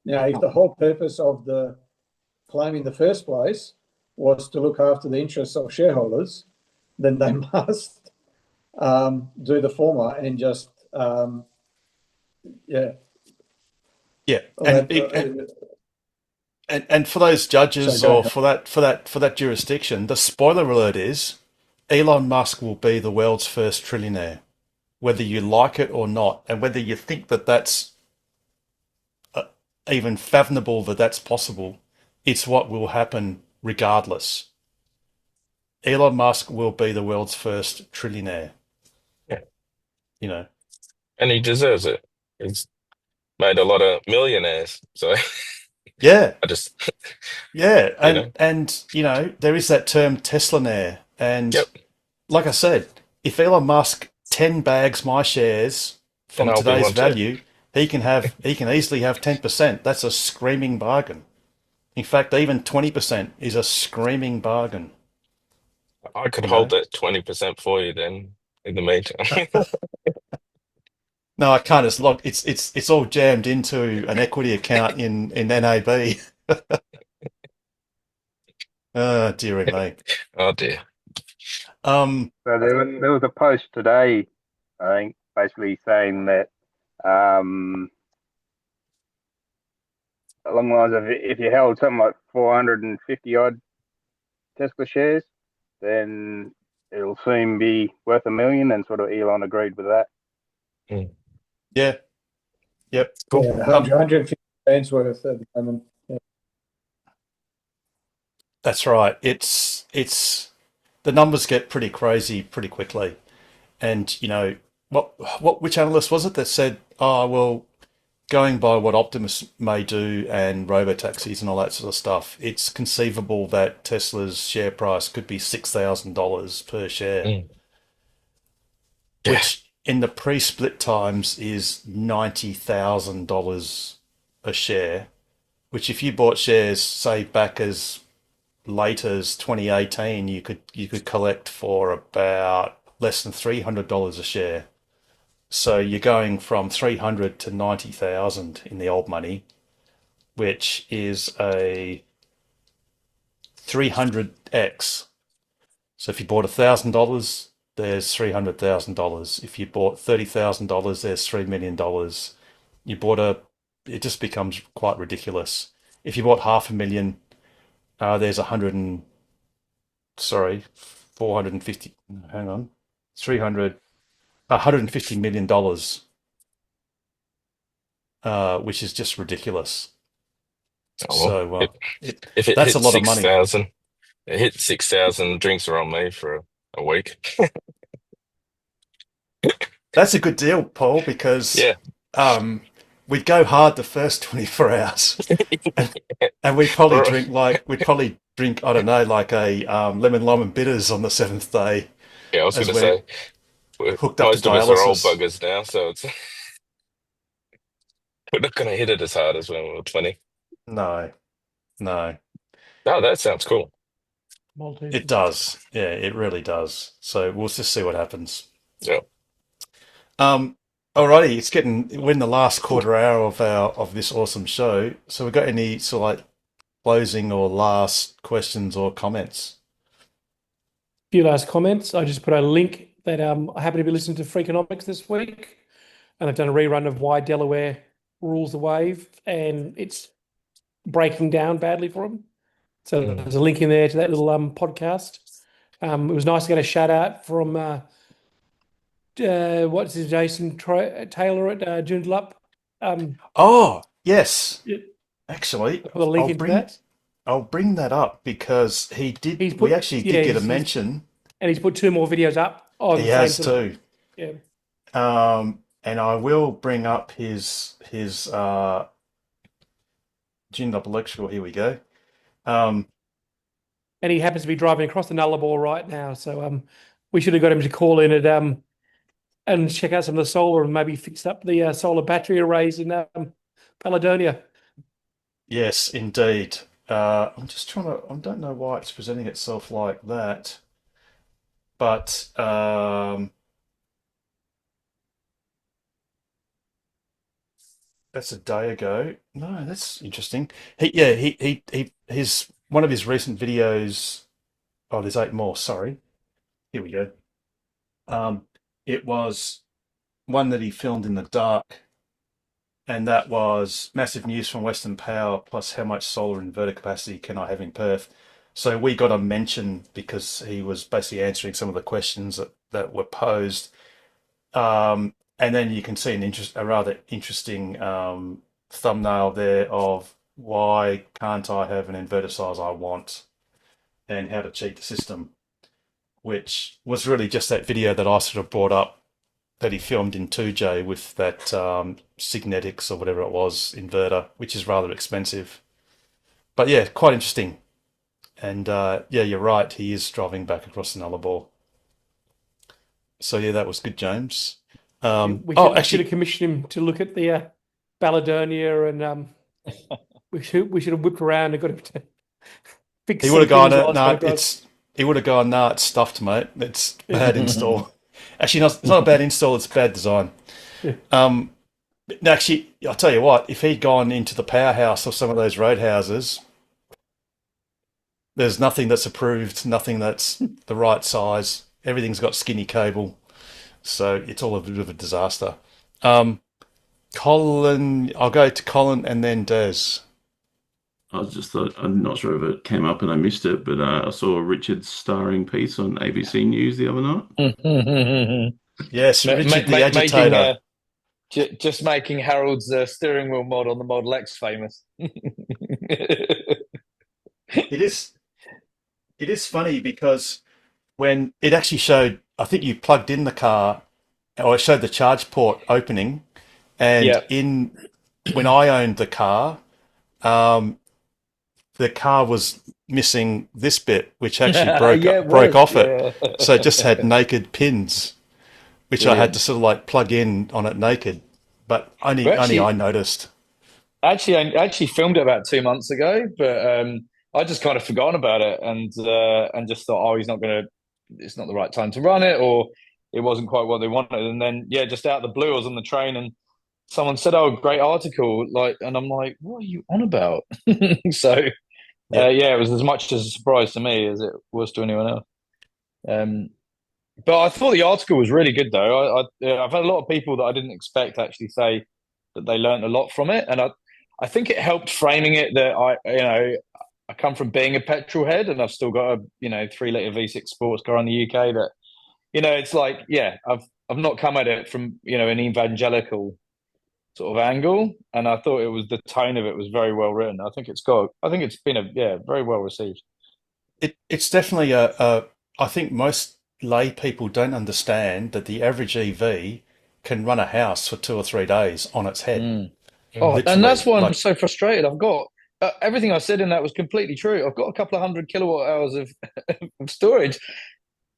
Now, if the whole purpose of the claim in the first place was to look after the interests of shareholders, then they must do the former and just, Yeah. And for those judges or for that jurisdiction, the spoiler alert is Elon Musk will be the world's first trillionaire, whether you like it or not, and whether you think that that's even fathomable that that's possible. It's what will happen regardless. Elon Musk will be the world's first trillionaire. Yeah. And he deserves it. He's made a lot of millionaires, so yeah. Yeah, and there is that term Teslanaire, and like I said, if Elon Musk 10 bags my shares from today's value, he can easily have 10%. That's a screaming bargain. In fact, even 20% is a screaming bargain. I could hold that 20% for you then in the meantime. No, I can't. It's all jammed into an equity account in NAB. Oh, dearie me. Oh dear. So there was a post today, I think, basically saying that along the lines of if you held something like 450 odd Tesla shares, then it'll soon be worth $1 million, and sort of Elon agreed with that. Yeah. Yep. Yeah, Cool. 150 cents worth at the moment. Yeah. That's right. It's the numbers get pretty crazy pretty quickly. And which analyst was it that said, "Oh, well, going by what Optimus may do and robotaxis and all that sort of stuff, it's conceivable that Tesla's share price could be $6,000 per share, which in the pre-split times is $90,000 a share, which if you bought shares, say back as late as 2018, you could collect for about less than $300 a share. So you're going from 300 to 90,000 in the old money, which is a 300x. So if you bought $1,000, there's $300,000. If you bought $30,000, there's $3 million. It just becomes quite ridiculous. If you bought $500,000, there's 450. Hang on, $150 million, which is just ridiculous. If it that's a hit lot of money. 6,000, it hit 6,000. Drinks are on me for a week. That's a good deal, Paul, because we'd go hard the first 24 hours, and we'd probably drink I don't know, like a lemon bitters on the 7th day. Yeah, I was going to say. Hooked up Most to of us are old dialysis. buggers now, so we're not going to hit it as hard as when we were 20. No. Oh, that sounds cool. It does. Yeah, it really does. So we'll just see what happens. Yeah. Alrighty, we're in the last quarter hour of this awesome show. So we got any sort of like closing or last questions or comments? A few last comments. I just put a link that I happen to be listening to Freakonomics this week, and they've done a rerun of Why Delaware Rules the Wave, and it's breaking down badly for them. So there's a link in there to that little podcast. It was nice to get a shout out from Jason Taylor at Joondalup. Oh yes, actually, I'll put a link into that. I'll bring that up because we actually did get a mention, and he's put 2 more videos up. He has too. Yeah. And I will bring up his Joondalup Electrical. Here we go. And he happens to be driving across the Nullarbor right now, so we should have got him to call in and check out some of the solar and maybe fix up the solar battery arrays in Caledonia. Yes, indeed. I'm just I don't know why it's presenting itself like that, but that's a day ago. No, that's interesting. His one of his recent videos. Oh, there's 8 more. Sorry. Here we go. It was one that he filmed in the dark, and that was massive news from Western Power, plus how much solar inverter capacity can I have in Perth? So we got a mention because he was basically answering some of the questions that were posed. And then you can see a rather interesting thumbnail there of why can't I have an inverter size I want and how to cheat the system, which was really just that video that I sort of brought up that he filmed in 2J with that Signetics or whatever it was inverter, which is rather expensive. But yeah, quite interesting. And yeah, you're right, he is driving back across the Nullarbor. So yeah, that was good, James. We should have commissioned him to look at the Baladonia, and we should have whipped around and got him to fix. He would have gone, he would have gone, nah, it's stuffed, mate. It's bad install. Actually, it's not a bad install, it's bad design. Yeah. Actually, I'll tell you what, if he'd gone into the powerhouse of some of those roadhouses, there's nothing that's approved, nothing that's the right size. Everything's got skinny cable. So it's all a bit of a disaster. Colin, I'll go to Colin and then Des. I was just thought, I'm not sure if it came up and I missed it, but I saw Richard's starring piece on ABC News the other night. Yes, Richard the agitator. Just making Harold's steering wheel mod on the Model X famous. It is funny because when it actually showed, I think you plugged in the car, or it showed the charge port opening, and when I owned the car was missing this bit, which actually broke off it. So it just had naked pins, which I had to sort of like plug in on it naked. But only I noticed. I actually filmed it about 2 months ago, but I just kind of forgotten about it and just thought, it's not the right time to run it, or it wasn't quite what they wanted. And then just out of the blue, I was on the train and someone said, "Oh, great article!" And I'm like, "What are you on about?" So it was as much as a surprise to me as it was to anyone else. But I thought the article was really good, though. I've had a lot of people that I didn't expect actually say that they learned a lot from it, and I think it helped framing it that I come from being a petrol head, and I've still got a 3-litre V6 sports car in the UK. That it's like I've not come at it from an evangelical sort of angle, and I thought the tone of it was very well written. I think it's been very well received. It's definitely I think most lay people don't understand that the average EV can run a house for 2 or 3 days on its head. And that's why I'm so frustrated. I've got everything I said in that was completely true. I've got a couple of 100 kilowatt hours of storage,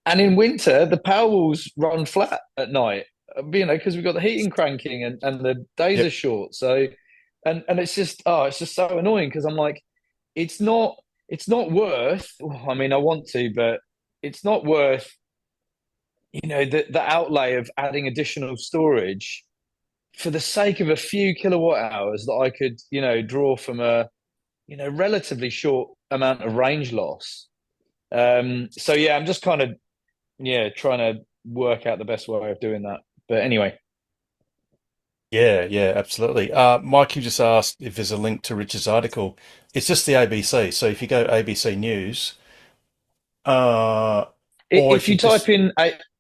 and in winter the Powerwalls run flat at night. Because we've got the heating cranking and the days are short. So, and it's just so annoying because I'm like, it's not worth. I mean, I want to, but it's not worth. The outlay of adding additional storage for the sake of a few kilowatt hours that I could, draw from a, relatively short amount of range loss. I'm just kind of, trying to work out the best way of doing that. But anyway. Yeah, absolutely. Mike, you just asked if there's a link to Richard's article. It's just the ABC. So if you go ABC News, if you type in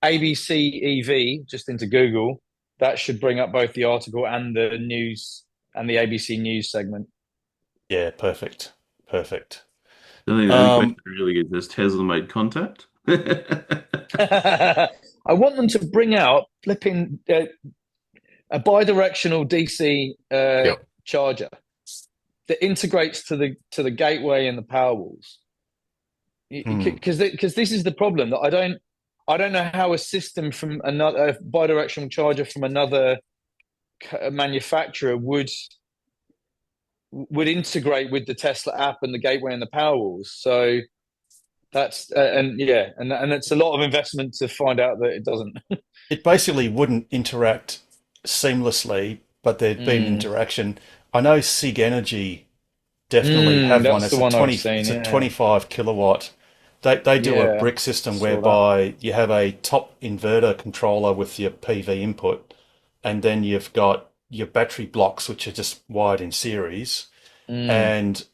ABC EV just into Google, that should bring up both the article and the news and the ABC News segment. Yeah, perfect. I think the only question really is, has Tesla made contact? I want them to bring out flipping a bi-directional DC charger that integrates to the gateway and the Powerwalls. Because this is the problem, that I don't know how a system from a bi-directional charger from another manufacturer would integrate with the Tesla app and the gateway and the Powerwalls. So that's and it's a lot of investment to find out that it doesn't. It basically wouldn't interact seamlessly, but there'd be an interaction. I know Sig Energy definitely have one. It's a 25 kilowatt. They do a brick system whereby you have a top inverter controller with your PV input, and then you've got your battery blocks, which are just wired in series, and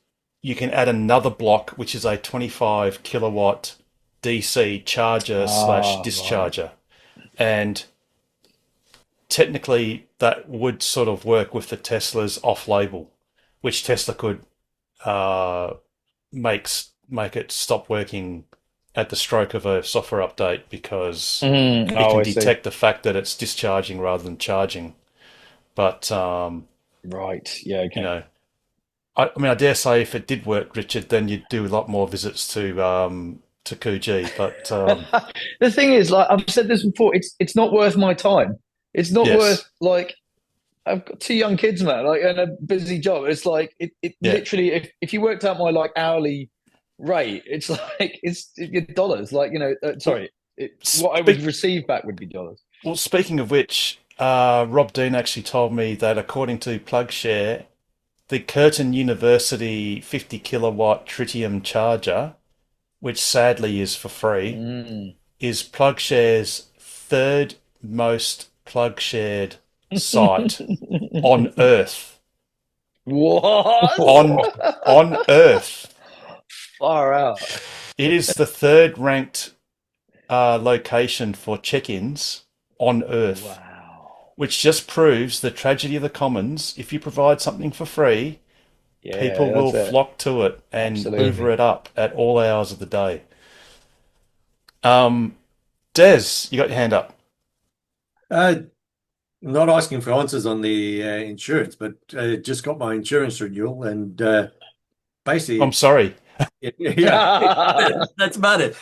you can add another block, which is a 25 kilowatt DC charger / discharger. Right. And technically that would sort of work with the Tesla's off-label, which Tesla could make it stop working at the stroke of a software update, because it can detect the fact that it's discharging rather than charging. But right, yeah, okay. I mean, I dare say if it did work, Richard, then you'd do a lot more visits to Coogee. But the thing is, like I've said this before, it's not worth my time. It's not worth, like, I've got 2 young kids, man, like, and a busy job. It's like it literally, if you worked out my like hourly rate, it's like it's dollars. Like, what I would receive back would be dollars. Well, speaking of which, Rob Dean actually told me that according to PlugShare, the Curtin University 50 kilowatt tritium charger, which sadly is for free, is PlugShare's 3rd most plug shared site on Earth. What? on Earth. Far out. It is the third ranked location for check-ins on Earth. Wow. Which just proves the tragedy of the commons. If you provide something for free, people will flock to it and hoover it up at all hours of the day. Des, you got your hand up. Not asking for answers on the insurance, but just got my insurance renewal and basically... I'm sorry. Yeah, that's about it.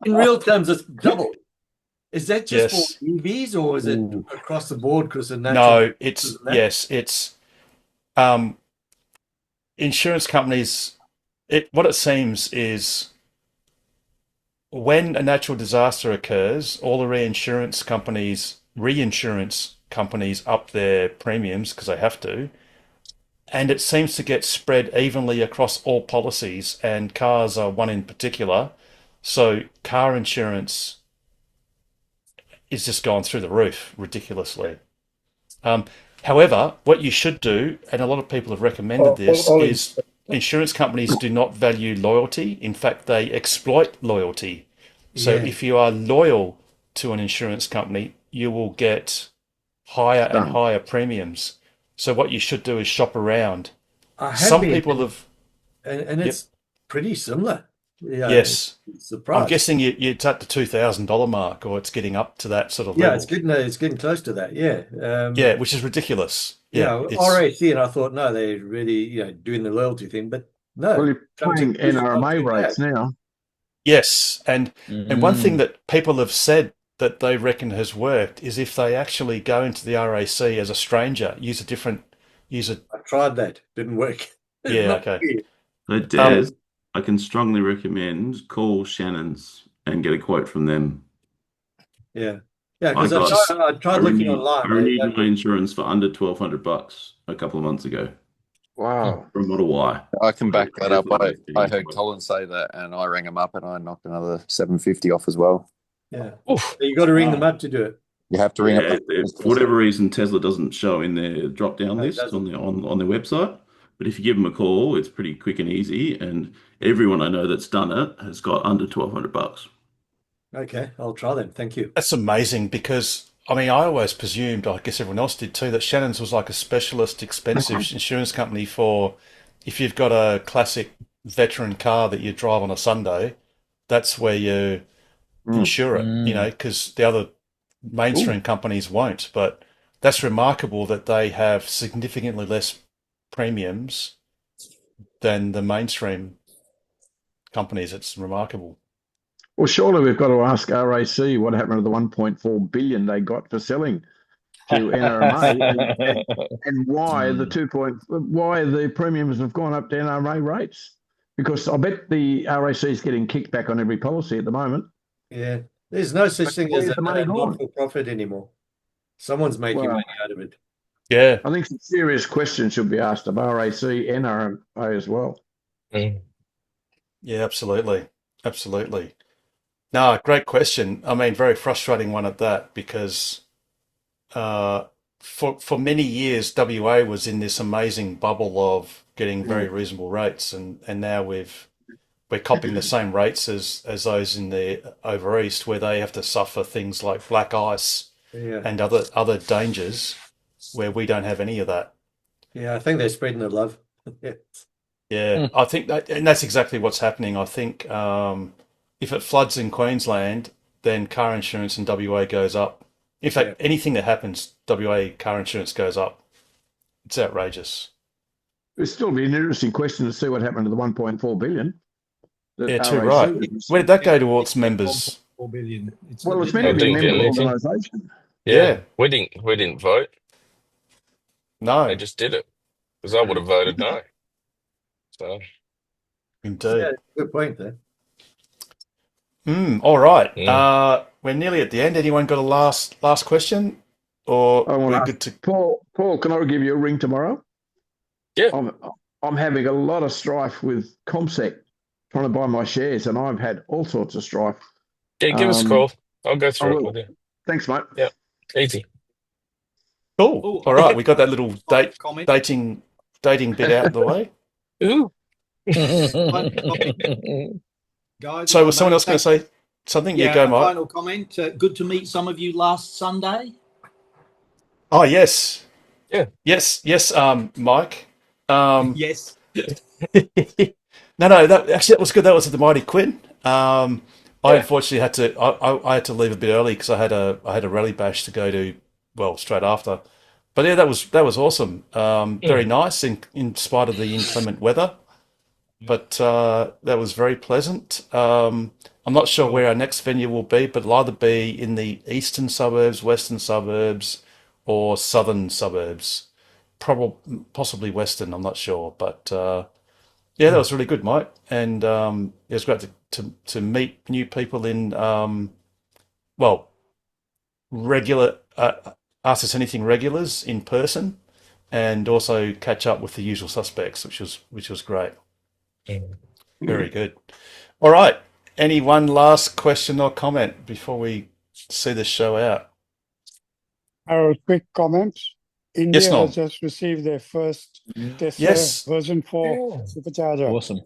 In real terms, it's double. Is that just for EVs or is it across the board because of natural? No, it's insurance companies. What it seems is when a natural disaster occurs, all the reinsurance companies up their premiums because they have to, and it seems to get spread evenly across all policies, and cars are one in particular. So car insurance is just gone through the roof ridiculously. However, what you should do, and a lot of people have recommended this, is insurance companies do not value loyalty. In fact, they exploit loyalty. So if you are loyal to an insurance company, you will get higher and higher premiums. So what you should do is shop around. Some people have... And it's pretty similar. Yeah, yes. Surprised. I'm guessing it's at the $2,000 mark, or it's getting up to that sort of level. Yeah, it's getting close to that. Yeah. Yeah, which is ridiculous. Yeah, RAC, and I thought, no, they're really doing the loyalty thing, but no. Well, you're paying NRMA rates now. Yes, and one thing that people have said that they reckon has worked is if they actually go into the RAC as a stranger, use a. I tried that, didn't work. Yeah, okay. But Des, I can strongly recommend call Shannon's and get a quote from them. Yeah, because I tried looking online. I renewed my insurance for under $1,200 a couple of months ago. Wow. For a Model Y. I can back that up. I heard Colin say that, and I rang him up, and I knocked another $750 off as well. Yeah, you got to ring them up to do it. You have to ring up. For whatever reason, Tesla doesn't show in their drop-down list on their website. But if you give them a call, it's pretty quick and easy. And everyone I know that's done it has got under $1,200. Okay, I'll try them. Thank you. That's amazing because, I mean, I always presumed, I guess everyone else did too, that Shannon's was like a specialist, expensive insurance company for if you've got a classic veteran car that you drive on a Sunday, that's where you insure it, because the other mainstream companies won't. But that's remarkable that they have significantly less premiums than the mainstream companies. It's remarkable. Well, surely we've got to ask RAC what happened to the 1.4 billion they got for selling to NRMA and why why the premiums have gone up to NRMA rates. Because I bet the RAC is getting kicked back on every policy at the moment. Yeah, there's no such thing as a not-for-profit anymore. Someone's making money out of it. Yeah. I think some serious questions should be asked of RAC and RMA as well. Yeah, absolutely. Absolutely. No, great question. I mean, very frustrating one at that because for many years, WA was in this amazing bubble of getting very reasonable rates, and now we're copying the same rates as those in the over east, where they have to suffer things like black ice and other dangers, where we don't have any of that. Yeah, I think they're spreading the love. Yeah, I think that, and that's exactly what's happening. I think if it floods in Queensland, then car insurance in WA goes up. In fact, anything that happens, WA car insurance goes up. It's outrageous. It'll still be an interesting question to see what happened to the 1.4 billion. Yeah, too right. Where did that go to all its members? 4 billion. Well, it's meant to be a member organisation. Yeah, we didn't vote. No, they just did it because I would have voted no. So, indeed, yeah, good point there. All right. We're nearly at the end. Anyone got a last question, or we're good to? Paul, can I give you a ring tomorrow? Yeah. I'm having a lot of strife with CommSec trying to buy my shares, and I've had all sorts of strife. Yeah, give us a call. I'll go through it with you. Thanks, mate. Yeah, easy. Cool. All right, we got that little dating dating bit out of the way. Ooh. Guys, So was someone else going to say something? Yeah, go, Mike. Final comment. Good to meet some of you last Sunday. Oh, yes. Yeah. Yes, Mike. Yes. No, that was good. That was at the Mighty Quinn. I unfortunately had to. I had to leave a bit early because I had a rally bash to go to. Well, straight after. But yeah, that was awesome. Very nice in spite of the inclement weather. But that was very pleasant. I'm not sure where our next venue will be, but it'll either be in the eastern suburbs, western suburbs, or southern suburbs. Possibly western. I'm not sure, but yeah, that was really good, Mike. And it was great to meet new people in regular Ask Us Anything regulars in person, and also catch up with the usual suspects, which was great. Very good. All right. Any one last question or comment before we see the show out? A quick comment. India Yes, Norm. has just received their first Tesla Yes. version 4 supercharger. Awesome.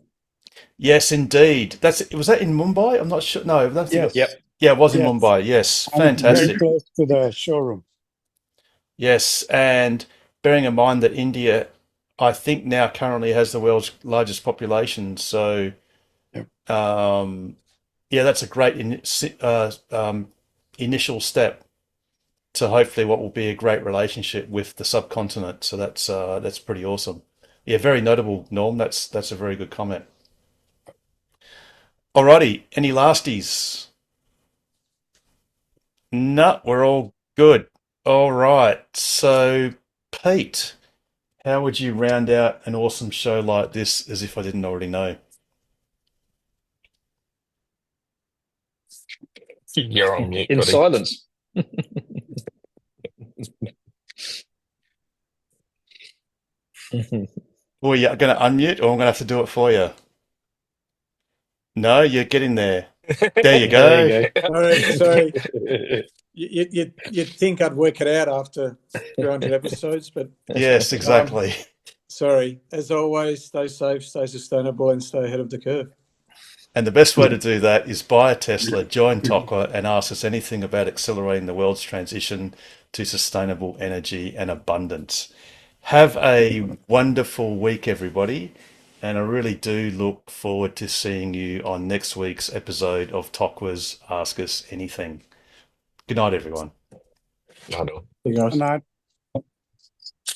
Yes, indeed. Was that in Mumbai? I'm not sure. No, that's Yes. Yep. Yeah, it was in Yes. Mumbai. Yes, And it's fantastic. very close to the showroom. Yes, and bearing in mind that India, I think now currently has the world's largest population, so yeah, that's a great initial step to hopefully what will be a great relationship with the subcontinent. So that's pretty awesome. Yeah, very notable, Norm. That's a very good comment. Alrighty, any lasties? No, we're all good. All right, so Pete, how would you round out an awesome show like this as if I didn't already know? You're on mute, In buddy. silence. Well, you're going to unmute, or I'm going to have to do it for you? No, you're getting there. There you go. There you go. Sorry. You'd think I'd work it out after 200 episodes, but Yes, exactly. sorry. As always, stay safe, stay sustainable, and stay ahead of the curve. And the best way to do that is buy a Tesla, join TOCWA, and ask us anything about accelerating the world's transition to sustainable energy and abundance. Have a wonderful week, everybody. And I really do look forward to seeing you on next week's episode of TOCWA's Ask Us Anything. Good night, everyone. I know. You guys. Good night.